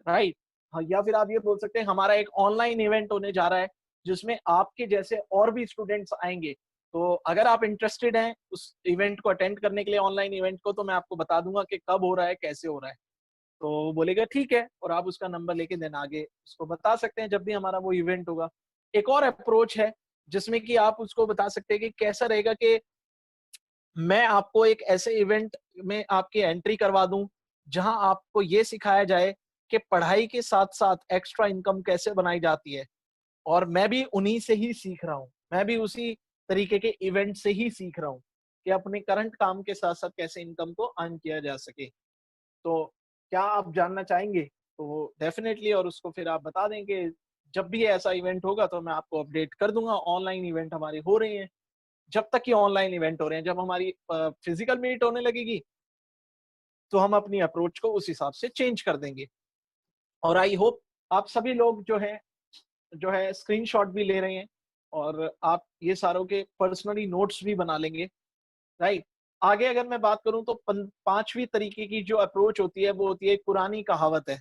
राइट? हाँ, या फिर आप ये बोल सकते हैं हमारा एक ऑनलाइन इवेंट होने जा रहा है, जिसमें आपके जैसे और भी स्टूडेंट्स आएँगे। तो अगर आप इंटरेस्टेड हैं उस इवेंट को अटेंड करने के लिए ऑनलाइन इवेंट को, तो मैं आपको बता दूँगा कि कब हो रहा है, कैसे हो रहा है। तो वो बोलेगा ठीक है और आप उसका नंबर लेके देन आगे उसको बता सकते हैं जब भी हमारा वो इवेंट होगा। एक और अप्रोच है जिसमें कि आप उसको बता सकते हैं कि कैसा रहेगा कि मैं आपको एक ऐसे इवेंट में आपकी एंट्री करवा दूँ, जहाँ आपको ये सिखाया जाए कि पढ़ाई के साथ-साथ एक्स्ट्रा इनकम कैसे बनाई जाती है। और मैं भी उन्हीं से ही सीख रहा हूँ। मैं भी उसी तरीके के इवेंट से ही सीख रहा हूँ, कि अपने करंट काम के साथ-साथ कैसे इनकम को अर्न किया जा सके। तो क्या आप जानना चाहेंगे? तो डेफ़िनेटली और उसको फिर आप बता दें कि जब भी ऐसा इवेंट होगा तो मैं आपको अपडेट कर दूँगा। ऑनलाइन इवेंट हमारे हो रहे हैं। जब तक ये ऑनलाइन इवेंट हो रहे हैं, जब हमारी फिज़िकल मीट होने लगेगी, तो हम अपनी अप्रोच को उस हिसाब से चेंज कर देंगे। और आई होप आप सभी लोग जो है स्क्रीनशॉट भी ले रहे हैं और आप ये सारों के पर्सनली नोट्स भी बना लेंगे, राइट? आगे अगर मैं बात करूँ तो 5वीं तरीके की जो अप्रोच होती है, वो होती है एक पुरानी कहावत है।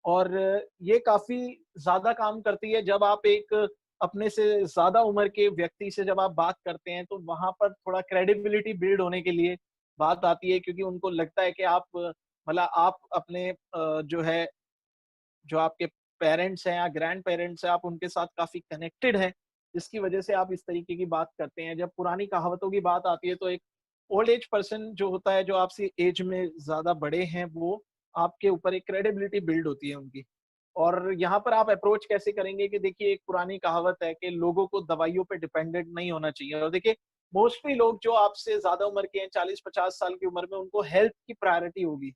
और ये काफ़ी ज़्यादा काम करती है जब आप एक अपने से ज़्यादा उम्र के व्यक्ति से जब आप बात करते हैं, तो वहाँ पर थोड़ा क्रेडिबिलिटी बिल्ड होने के लिए बात आती है, क्योंकि उनको लगता है कि आप मतलब आप अपने जो है, जो आपके पेरेंट्स हैं या ग्रैंड पेरेंट्स हैं, आप उनके साथ काफ़ी कनेक्टेड हैं, जिसकी वजह से आप इस तरीके की बात करते हैं। जब पुरानी कहावतों की बात आती है, तो एक ओल्ड एज पर्सन जो होता है, जो आपसे एज में ज़्यादा बड़े हैं, वो आपके ऊपर एक क्रेडिबिलिटी बिल्ड होती है उनकी। और यहाँ पर आप अप्रोच कैसे करेंगे कि देखिए, एक पुरानी कहावत है कि लोगों को दवाइयों पे डिपेंडेंट नहीं होना चाहिए। और देखिए, मोस्टली लोग जो आपसे ज़्यादा उम्र के हैं, 40-50 साल की उम्र में, उनको हेल्थ की प्रायोरिटी होगी।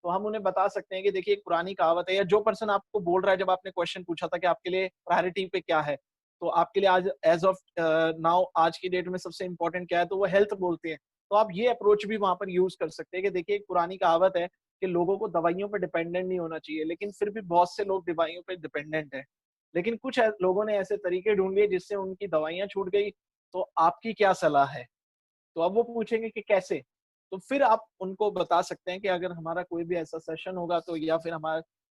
तो हम उन्हें बता सकते हैं कि देखिए, एक पुरानी कहावत है, या जो पर्सन आपको बोल रहा है, जब आपने क्वेश्चन पूछा था कि आपके लिए प्रायोरिटी पे क्या है, तो आपके लिए आज एज़ ऑफ नाउ, आज की डेट में सबसे इम्पोर्टेंट क्या है, तो वो हेल्थ बोलते हैं। तो आप ये अप्रोच भी वहाँ पर यूज़ कर सकते हैं कि देखिए, एक पुरानी कहावत है कि लोगों को दवाइयों पे डिपेंडेंट नहीं होना चाहिए, लेकिन फिर भी बहुत से लोग दवाइयों पे डिपेंडेंट हैं। लेकिन कुछ लोगों ने ऐसे तरीके ढूँढ लिए जिससे उनकी दवाइयाँ छूट गई, तो आपकी क्या सलाह है? तो अब वो पूछेंगे कि कैसे? तो फिर आप उनको बता सकते हैं कि अगर हमारा कोई भी ऐसा सेशन होगा, तो या फिर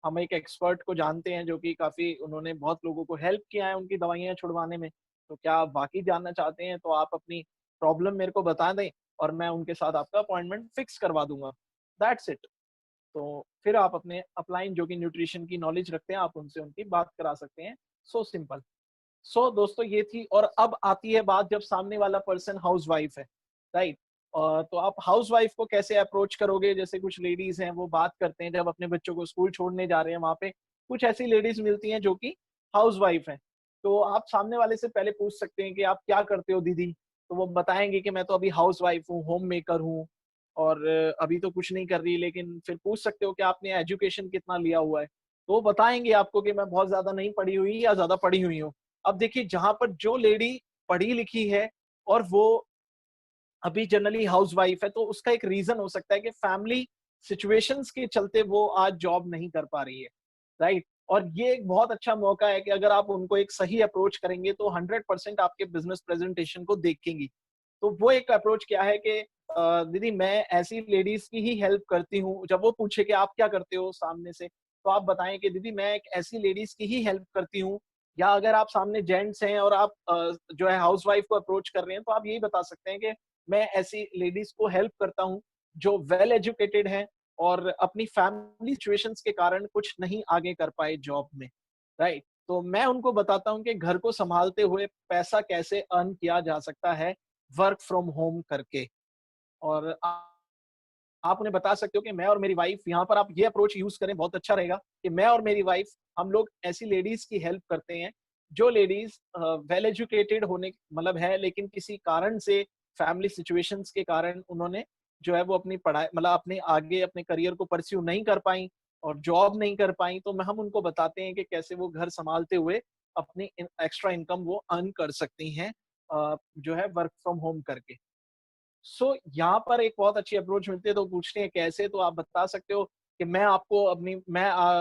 हम एक एक्सपर्ट को जानते हैं जो कि काफ़ी उन्होंने बहुत लोगों को हेल्प किया है उनकी दवाइयाँ छुड़वाने में। तो क्या आप वाक़ई जानना चाहते हैं, तो आप अपनी प्रॉब्लम मेरे को बता दें और मैं उनके साथ आपका अपॉइंटमेंट फिक्स करवा दूँगा। That's it. तो फिर आप अपने अपलाइन जो कि न्यूट्रिशन की नॉलेज रखते हैं, आप उनसे उनकी बात करा सकते हैं। So simple. सो दोस्तों, ये थी। और अब आती है बात, जब सामने वाला पर्सन हाउसवाइफ है, राइट? तो आप हाउसवाइफ को कैसे अप्रोच करोगे? जैसे कुछ लेडीज हैं, वो बात करते हैं जब अपने बच्चों को स्कूल छोड़ने जा रहे हैं, वहां पे कुछ ऐसी लेडीज मिलती हैं जो कि हाउसवाइफ हैं। तो आप सामने वाले से पहले पूछ सकते हैं कि आप क्या करते हो दीदी? तो वो बताएंगे कि मैं तो अभी हाउसवाइफ हूँ, होम मेकर हूँ, और अभी तो कुछ नहीं कर रही। लेकिन फिर पूछ सकते हो कि आपने एजुकेशन कितना लिया हुआ है? तो वो बताएंगे आपको कि मैं बहुत ज्यादा नहीं पढ़ी हुई या ज्यादा पढ़ी हुई हूँ। अब देखिए, जहाँ पर जो लेडी पढ़ी लिखी है और वो अभी जनरली हाउसवाइफ है, तो उसका एक रीजन हो सकता है कि फैमिली सिचुएशंस के चलते वो आज जॉब नहीं कर पा रही है, राइट? और ये एक बहुत अच्छा मौका है कि अगर आप उनको एक सही अप्रोच करेंगे, तो 100% आपके बिजनेस प्रेजेंटेशन को देखेंगी। तो वो एक अप्रोच क्या है कि दीदी, मैं ऐसी लेडीज की ही हेल्प करती हूँ। जब वो पूछे कि आप क्या करते हो सामने से, तो आप बताएं कि दीदी, मैं एक ऐसी लेडीज की ही हेल्प करती हूँ। या अगर आप सामने जेंट्स हैं और आप जो है हाउसवाइफ को अप्रोच कर रहे हैं, तो आप यही बता सकते हैं कि मैं ऐसी लेडीज को हेल्प करता हूँ जो वेल एजुकेटेड हैं और अपनी फैमिली सिचुएशंस के कारण कुछ नहीं आगे कर पाए जॉब में, राइट? तो मैं उनको बताता हूँ कि घर को संभालते हुए पैसा कैसे अर्न किया जा सकता है वर्क फ्रॉम होम करके। और आप उन्हें बता सकते हो कि मैं और मेरी वाइफ, यहाँ पर आप ये अप्रोच यूज करें, बहुत अच्छा रहेगा कि मैं और मेरी वाइफ, हम लोग ऐसी लेडीज की हेल्प करते हैं जो लेडीज वेल एजुकेटेड होने मतलब है, लेकिन किसी कारण से, फैमिली सिचुएशंस के कारण, उन्होंने जो है वो अपनी पढ़ाई मतलब अपने आगे अपने करियर को परस्यू नहीं कर पाई और जॉब नहीं कर पाई। तो हम उनको बताते हैं कि कैसे वो घर संभालते हुए अपनी एक्स्ट्रा इनकम वो अर्न कर सकती हैं, जो है वर्क फ्रॉम होम करके। यहाँ पर एक बहुत अच्छी अप्रोच मिलती है। तो पूछते हैं कैसे, तो आप बता सकते हो कि मैं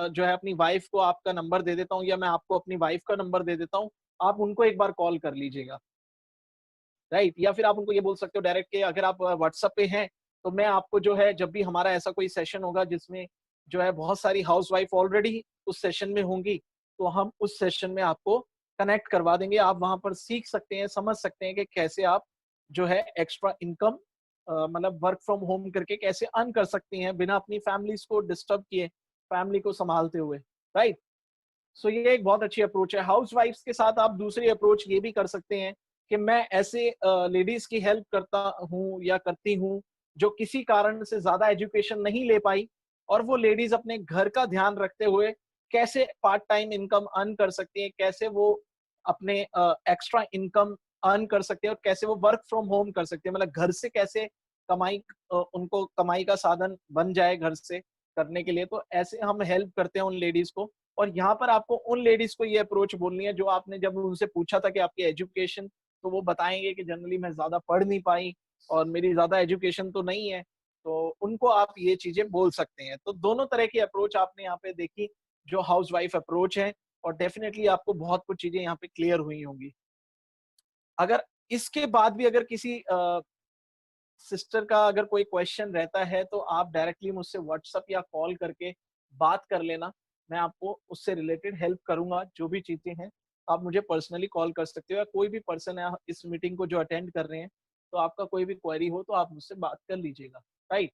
जो है अपनी वाइफ को आपका नंबर दे देता हूँ, या मैं आपको अपनी वाइफ का नंबर दे देता हूँ। आप उनको एक बार कॉल कर लीजिएगा, राइट? या फिर आप उनको ये बोल सकते हो डायरेक्ट कि अगर आप व्हाट्सएप पे हैं, तो मैं आपको जो है जब भी हमारा ऐसा कोई सेशन होगा जिसमें जो है बहुत सारी हाउसवाइफ ऑलरेडी उस सेशन में होंगी, तो हम उस सेशन में आपको कनेक्ट करवा देंगे। आप वहाँ पर सीख सकते हैं, समझ सकते हैं कि कैसे आप जो है एक्स्ट्रा इनकम मतलब वर्क फ्रॉम होम करके कैसे अर्न कर सकती हैं बिना अपनी फैमिलीज़ को डिस्टर्ब किए, फैमिली को सँभालते हुए, राइट? सो ये एक बहुत अच्छी अप्रोच है। हाउसवाइफ्स के साथ आप दूसरी अप्रोच ये भी कर सकते हैं कि मैं ऐसे लेडीज की हेल्प करता हूँ या करती हूँ जो किसी कारण से ज्यादा एजुकेशन नहीं ले पाई, और वो लेडीज अपने घर का ध्यान रखते हुए कैसे पार्ट टाइम इनकम अर्न कर सकती हैं, कैसे वो अपने एक्स्ट्रा इनकम अर्न कर सकते हैं और कैसे वो वर्क फ्रॉम होम कर सकते हैं, मतलब घर से कैसे कमाई उनको कमाई का साधन बन जाए घर से करने के लिए। तो ऐसे हम हेल्प करते हैं उन लेडीज को। और यहाँ पर आपको उन लेडीज को ये अप्रोच बोलनी है जो आपने जब उनसे पूछा था कि आपकी एजुकेशन, तो वो बताएंगे कि जनरली मैं ज्यादा पढ़ नहीं पाई और मेरी ज्यादा एजुकेशन तो नहीं है, तो उनको आप ये चीजें बोल सकते हैं। तो दोनों तरह की अप्रोच आपने यहाँ पे देखी जो हाउसवाइफ अप्रोच है, और डेफिनेटली आपको बहुत कुछ चीजें यहाँ पे क्लियर हुई होंगी। अगर इसके बाद भी अगर किसी सिस्टर का अगर कोई क्वेश्चन रहता है तो आप डायरेक्टली मुझसे व्हाट्सएप या कॉल करके बात कर लेना। मैं आपको उससे रिलेटेड हेल्प करूंगा। जो भी चीजें हैं आप मुझे पर्सनली कॉल कर सकते हो, या कोई भी पर्सन है इस मीटिंग को जो अटेंड कर रहे हैं, तो आपका कोई भी क्वेरी हो तो आप मुझसे बात कर लीजिएगा, राइट?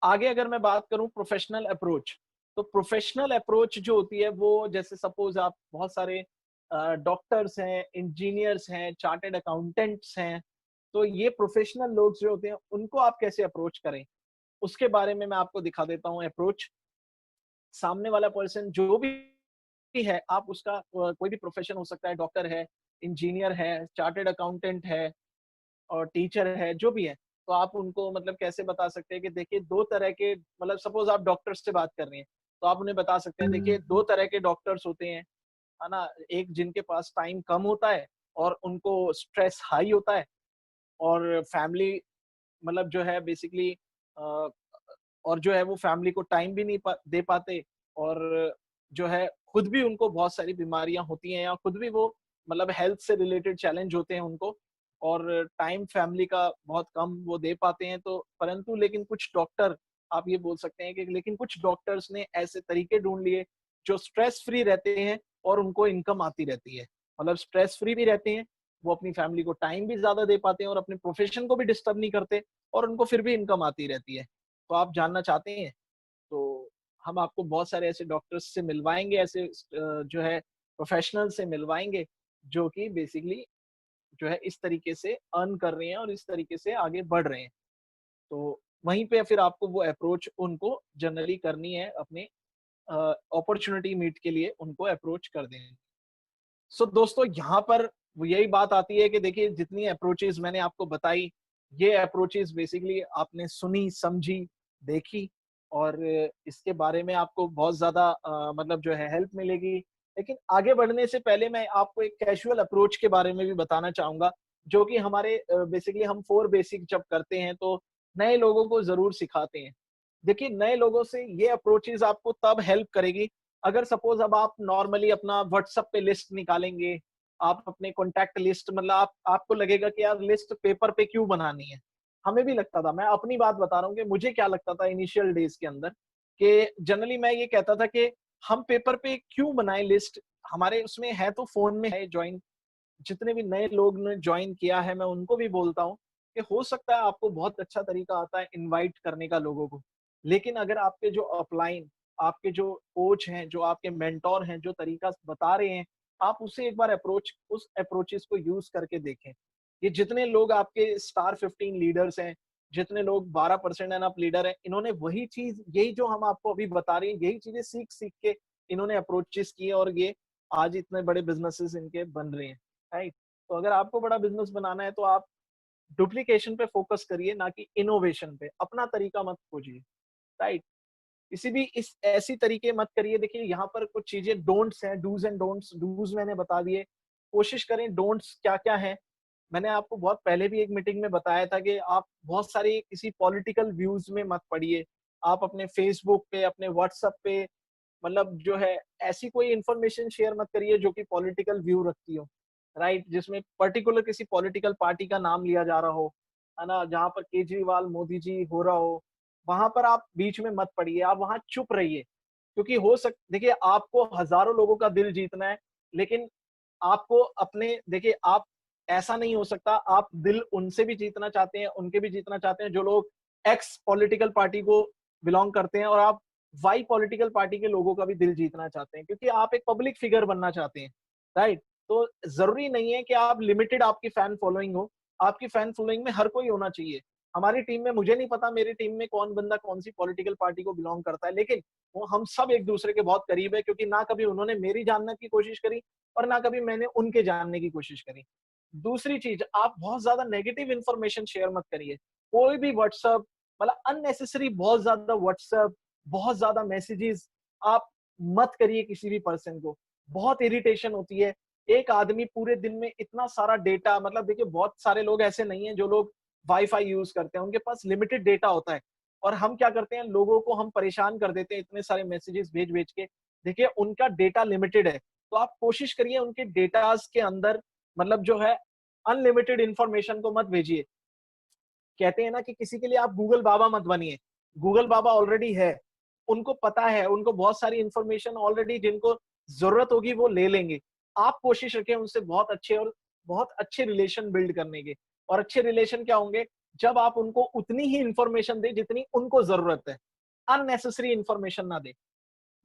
आगे अगर मैं बात करूं प्रोफेशनल अप्रोच, तो प्रोफेशनल अप्रोच जो होती है वो जैसे सपोज आप बहुत सारे डॉक्टर्स हैं, इंजीनियर्स हैं, चार्टेड अकाउंटेंट्स हैं, तो ये प्रोफेशनल लोग जो होते हैं उनको आप कैसे अप्रोच करें, उसके बारे में मैं आपको दिखा देता हूँ अप्रोच। सामने वाला पर्सन जो भी है, आप उसका कोई भी प्रोफेशन हो सकता है, डॉक्टर है, इंजीनियर है, चार्टेड अकाउंटेंट है और टीचर है, जो भी है। तो आप उनको मतलब कैसे बता सकते हैं कि देखिए 2 तरह के, मतलब सपोज़ आप डॉक्टर्स से बात कर रहे हैं, तो आप उन्हें बता सकते हैं देखिए 2 तरह के डॉक्टर्स होते हैं, है ना? एक जिनके पास टाइम कम होता है और उनको स्ट्रेस हाई होता है, और फैमिली मतलब जो है बेसिकली अ, और जो है वो फैमिली को टाइम भी नहीं दे पाते, और जो है खुद भी उनको बहुत सारी बीमारियां होती हैं, या खुद भी वो मतलब हेल्थ से रिलेटेड चैलेंज होते हैं उनको, और टाइम फैमिली का बहुत कम वो दे पाते हैं। तो परंतु लेकिन कुछ डॉक्टर, आप ये बोल सकते हैं कि लेकिन कुछ डॉक्टर्स ने ऐसे तरीके ढूंढ लिए जो स्ट्रेस फ्री रहते हैं और उनको इनकम आती रहती है, मतलब स्ट्रेस फ्री भी रहते हैं, वो अपनी फैमिली को टाइम भी ज्यादा दे पाते हैं और अपने प्रोफेशन को भी डिस्टर्ब नहीं करते, और उनको फिर भी इनकम आती रहती है। तो आप जानना चाहते हैं, तो हम आपको बहुत सारे ऐसे डॉक्टर्स से मिलवाएँगे, ऐसे जो है प्रोफेशनल से मिलवाएँगे, जो कि बेसिकली जो है इस तरीके से अर्न कर रहे हैं और इस तरीके से आगे बढ़ रहे हैं। तो वहीं पे फिर आपको वो अप्रोच उनको जनरली करनी है, अपने अपॉर्च्युनिटी मीट के लिए उनको अप्रोच कर दें। सो दोस्तों यहाँ पर वो यही बात आती है कि देखिए जितनी अप्रोचेस मैंने आपको बताई, ये अप्रोचेस बेसिकली आपने सुनी, समझी, देखी, और इसके बारे में आपको बहुत ज़्यादा मतलब जो है हेल्प मिलेगी। लेकिन आगे बढ़ने से पहले मैं आपको एक कैजुअल अप्रोच के बारे में भी बताना चाहूँगा, जो कि हमारे बेसिकली हम 4 बेसिक जब करते हैं तो नए लोगों को ज़रूर सिखाते हैं। देखिए नए लोगों से ये अप्रोचेस आपको तब हेल्प करेगी अगर सपोज अब आप नॉर्मली अपना व्हाट्सएप पे लिस्ट निकालेंगे, आप अपने कॉन्टैक्ट लिस्ट, मतलब आपको लगेगा कि यार लिस्ट पेपर पे क्यों बनानी है? हमें भी लगता था, मैं अपनी बात बता रहा हूँ कि मुझे क्या लगता था इनिशियल डेज के अंदर, कि जनरली मैं ये कहता था कि हम पेपर पे क्यों बनाएं लिस्ट, हमारे उसमें है तो फोन में है ज्वाइन। जितने भी नए लोग ने ज्वाइन किया है मैं उनको भी बोलता हूँ कि हो सकता है आपको बहुत अच्छा तरीका आता है इनवाइट करने का लोगों को, लेकिन अगर आपके जो अपलाइन, आपके जो कोच हैं, जो आपके मेंटोर हैं, जो तरीका बता रहे हैं, आप उसे एक बार उस अप्रोचेस को यूज करके देखें। ये जितने लोग आपके स्टार 15 लीडर्स हैं, जितने लोग 12% एंड अप लीडर हैं, इन्होंने वही चीज, यही जो हम आपको अभी बता रहे हैं, यही चीजें सीख सीख के इन्होंने अप्रोचेस किए, और ये आज इतने बड़े बिजनेसेस इनके बन रहे हैं, राइट? तो अगर आपको बड़ा बिजनेस बनाना है तो आप डुप्लीकेशन पे फोकस करिए, ना कि इनोवेशन पे। अपना तरीका मत खोजिए, राइट? किसी भी इस ऐसी तरीके मत करिए। देखिए यहाँ पर कुछ चीजें डोंट्स हैं, डूज एंड डोंट्स। डूज मैंने बता दिए, कोशिश करें डोंट्स क्या क्या है। मैंने आपको बहुत पहले भी एक मीटिंग में बताया था कि आप बहुत सारी किसी पॉलिटिकल व्यूज में मत पड़िए। आप अपने फेसबुक पे, अपने व्हाट्सएप पे, मतलब जो है ऐसी कोई इंफॉर्मेशन शेयर मत करिए जो कि पॉलिटिकल व्यू रखती हो। राइट? जिसमें पर्टिकुलर किसी पॉलिटिकल पार्टी का नाम लिया जा रहा हो, है ना? जहाँ पर केजरीवाल, मोदी जी हो रहा हो, वहाँ पर आप बीच में मत पड़िए, आप वहाँ चुप रहिए। क्योंकि देखिए आपको हज़ारों लोगों का दिल जीतना है, लेकिन आपको अपने देखिए आप ऐसा नहीं हो सकता, आप दिल उनसे भी जीतना चाहते हैं, उनके भी जीतना चाहते हैं जो लोग एक्स पॉलिटिकल पार्टी को बिलॉन्ग करते हैं और आप वाई पॉलिटिकल पार्टी के लोगों का भी दिल जीतना चाहते हैं क्योंकि आप एक पब्लिक फिगर बनना चाहते हैं, राइट? तो ज़रूरी नहीं है कि आप लिमिटेड आपकी फैन फॉलोइंग हो, आपकी फैन फॉलोइंग में हर कोई होना चाहिए। हमारी टीम में मुझे नहीं पता मेरी टीम में कौन बंदा कौन-सी पॉलिटिकल पार्टी को बिलॉन्ग करता है, लेकिन वो हम सब एक-दूसरे के बहुत करीब है क्योंकि ना कभी उन्होंने मेरी जानने की कोशिश करी और ना कभी मैंने उनके जानने की कोशिश करी। दूसरी चीज़, आप बहुत ज़्यादा नेगेटिव इन्फॉर्मेशन शेयर मत करिए। कोई भी व्हाट्सएप मतलब अननेसेसरी बहुत ज़्यादा व्हाट्सएप, बहुत ज़्यादा मैसेजेस आप मत करिए किसी भी पर्सन को। बहुत इरिटेशन होती है। एक आदमी पूरे दिन में इतना सारा डेटा मतलब देखिए बहुत सारे लोग ऐसे नहीं हैं जो लोग वाई-फाई यूज़ करते हैं, उनके पास लिमिटेड डेटा होता है और हम क्या करते हैं लोगों को हम परेशान कर देते हैं इतने सारे मैसेजेस भेज-भेज के। देखिए उनका डेटा लिमिटेड है, तो आप कोशिश करिए उनके डेटाज़ के अंदर मतलब जो है अनलिमिटेड इंफॉर्मेशन को मत भेजिए। कहते हैं ना कि किसी के लिए आप गूगल बाबा मत बनिए। गूगल बाबा ऑलरेडी है। उनको पता है, उनको बहुत सारी इंफॉर्मेशन ऑलरेडी जिनको ज़रूरत होगी वो ले लेंगे। आप कोशिश रखें उनसे बहुत अच्छे रिलेशन बिल्ड करने के और अच्छे रिलेशन क्या होंगे? जब आप उनको उतनी ही इंफॉर्मेशन दें जितनी उनको ज़रूरत है। अननेसेसरी इंफॉर्मेशन ना दें।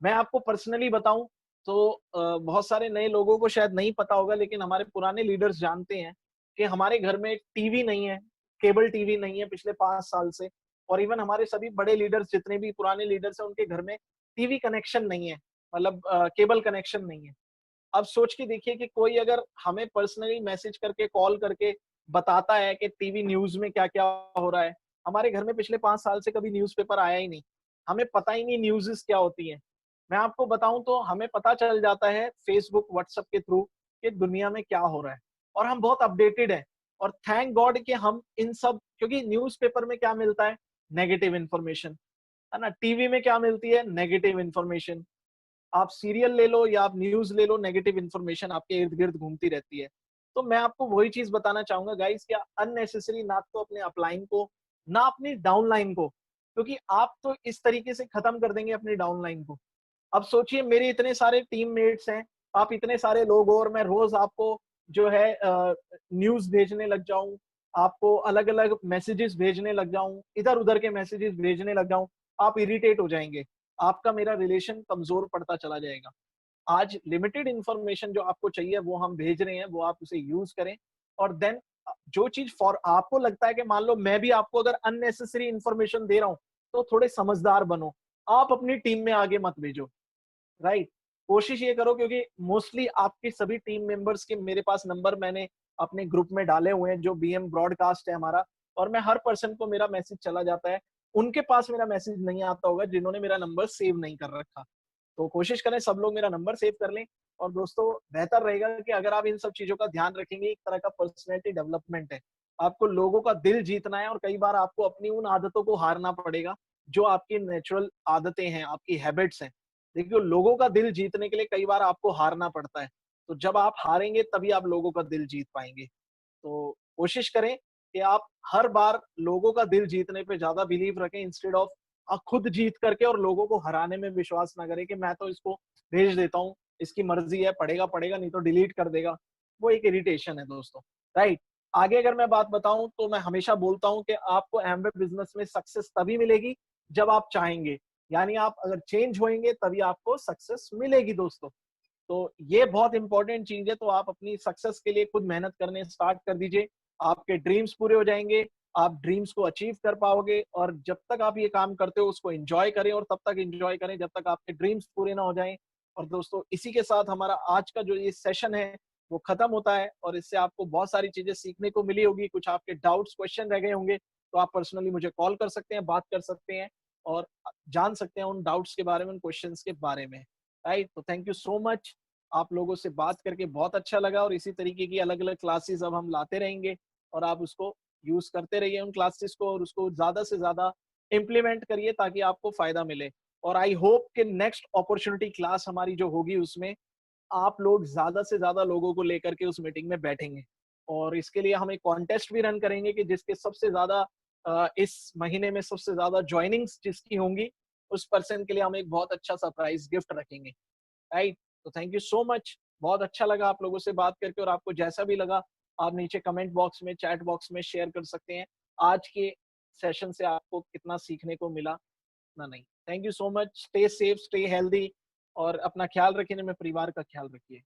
मैं आपको पर्सनली बताऊँ तो बहुत सारे नए लोगों को शायद नहीं पता होगा लेकिन हमारे पुराने लीडर्स जानते हैं कि हमारे घर में टीवी नहीं है, केबल टीवी नहीं है पिछले 5 साल से और इवन हमारे सभी बड़े लीडर्स जितने भी पुराने लीडर्स हैं उनके घर में टीवी कनेक्शन नहीं है, मतलब केबल कनेक्शन नहीं है। अब सोच के देखिए कि कोई अगर हमें पर्सनली मैसेज करके, कॉल करके बताता है कि टीवी न्यूज़ में क्या-क्या हो रहा है। हमारे घर में पिछले 5 साल से कभी न्यूज़पेपर आया ही नहीं। हमें पता ही नहीं न्यूज़ेज़ क्या होती हैं। मैं आपको बताऊँ तो हमें पता चल जाता है फ़ेसबुक, व्हाट्सएप के थ्रू कि दुनिया में क्या हो रहा है और हम बहुत अपडेटेड हैं और थैंक गॉड कि हम इन सब क्योंकि न्यूज़पेपर में क्या मिलता है? नेगेटिव इन्फॉर्मेशन, है ना? टीवी में क्या मिलती है? Negative information. आप सीरियल ले लो या आप न्यूज़ ले लो, नेगेटिव इन्फॉर्मेशन आपके इर्द-गिर्द घूमती रहती है। तो मैं आपको वही चीज़ बताना चाहूँगा गाइज़ कि अननेसेसरी ना तो अपने अपलाइन को, ना अपनी डाउनलाइन को, क्योंकि आप तो इस तरीके से खत्म कर देंगे अपनी डाउनलाइन को। अब सोचिए मेरे इतने सारे टीममेट्स हैं, आप इतने सारे लोग हो और मैं रोज़ आपको जो है न्यूज़ भेजने लग जाऊँ, आपको अलग-अलग मैसेजेस भेजने लग जाऊँ, इधर-उधर के मैसेजेस भेजने लग जाऊँ, आप इरिटेट हो जाएँगे। आपका मेरा रिलेशन कमज़ोर पड़ता चला जाएगा। आज लिमिटेड इन्फॉर्मेशन जो आपको चाहिए वो हम भेज रहे हैं, वो आप उसे यूज़ करें और देन जो चीज़ फॉर आपको लगता है कि मान लो मैं भी आपको अगर अननेसेसरी इन्फॉर्मेशन दे रहा हूँ, तो थोड़े समझदार बनो। आप अपनी टीम में आगे मत भेजो। राइट? कोशिश ये करो क्योंकि मोस्टली आपके सभी टीम मेंबर्स के मेरे पास नंबर मैंने अपने ग्रुप में डाले हुए हैं जो बीएम ब्रॉडकास्ट है हमारा और मैं हर पर्सन को मेरा मैसेज चला जाता है। उनके पास मेरा मैसेज नहीं आता होगा जिन्होंने मेरा नंबर सेव नहीं कर रखा। तो कोशिश करें सब लोग मेरा नंबर सेव कर लें और दोस्तों बेहतर रहेगा कि अगर आप इन सब चीज़ों का ध्यान रखेंगे, एक तरह का पर्सनैलिटी डेवलपमेंट है। आपको लोगों का दिल जीतना है और कई बार आपको अपनी उन आदतों को हारना पड़ेगा, जो आपकी नेचुरल आदतें हैं, आपकी हैबिट्स हैं। देखिए, लोगों का दिल जीतने के लिए कई बार आपको हारना पड़ता है। तो जब आप हारेंगे तभी आप लोगों का दिल जीत पाएँगे। तो कोशिश करें कि आप हर बार लोगों का दिल जीतने पे ज़्यादा बिलीव रखें इंस्टेड ऑफ खुद जीत करके और लोगों को हराने में विश्वास ना करें कि मैं तो इसको भेज देता हूँ, इसकी मर्ज़ी है, पढ़ेगा, पढ़ेगा नहीं तो डिलीट कर देगा। वो एक इरिटेशन है दोस्तों, राइट? आगे अगर मैं बात बताऊँ तो मैं हमेशा बोलता हूँ कि आपको एमवे बिज़नेस में सक्सेस तभी मिलेगी जब आप चाहेंगे। यानी आप अगर चेंज होएँगे तभी आपको सक्सेस मिलेगी दोस्तों। तो ये बहुत इंपॉर्टेंट चीज़ है, तो आप अपनी सक्सेस के लिए खुद मेहनत करने स्टार्ट कर दीजिए। आपके ड्रीम्स पूरे हो जाएँगे, आप ड्रीम्स को अचीव कर पाओगे और जब तक आप ये काम करते हो उसको एन्जॉय करें और तब तक एन्जॉय करें जब तक आपके ड्रीम्स पूरे ना हो जाएँ। और दोस्तों इसी के साथ हमारा आज का जो ये सेशन है, वो खत्म होता है और इससे आपको बहुत सारी चीज़ें सीखने को मिली होगी, कुछ आपके डाउट्स, क्वेश्चन रह गए होंगे, तो आप पर्सनली मुझे कॉल कर सकते हैं, बात कर सकते हैं और जान सकते हैं उन डाउट्स के बारे में, उन क्वेश्चन्स के बारे में। राइट? तो थैंक यू सो मच। आप लोगों से बात करके बहुत अच्छा लगा और इसी तरीके की अलग-अलग क्लासेस अब हम लाते रहेंगे और आप उसको यूज़ करते रहिए उन क्लासेस को और उसको ज़्यादा से ज़्यादा इम्प्लीमेंट करिए ताकि आपको फ़ायदा मिले। और आई होप कि नेक्स्ट अपॉर्च्युनिटी क्लास हमारी जो होगी उसमें आप लोग ज़्यादा से ज़्यादा लोगों को लेकर के उस मीटिंग में बैठेंगे। और इसके लिए हम एक कॉन्टेस्ट भी रन करेंगे कि जिसके सबसे ज़्यादा इस महीने में सबसे ज़्यादा जॉइनिंग्स जिसकी होंगी, उस पर्सन के लिए हम एक बहुत अच्छा सरप्राइज़ गिफ्ट रखेंगे, राइट? तो थैंक यू सो मच। बहुत अच्छा लगा आप लोगों से बात करके, और आपको जैसा भी लगा, आप नीचे कमेंट बॉक्स में, चैट बॉक्स में शेयर कर सकते हैं। आज के सेशन से आपको कितना सीखने को मिला, ना नहीं। Thank you so much. Stay safe, stay healthy, और अपना ख्याल रखिए, अपने परिवार का ख्याल रखिए।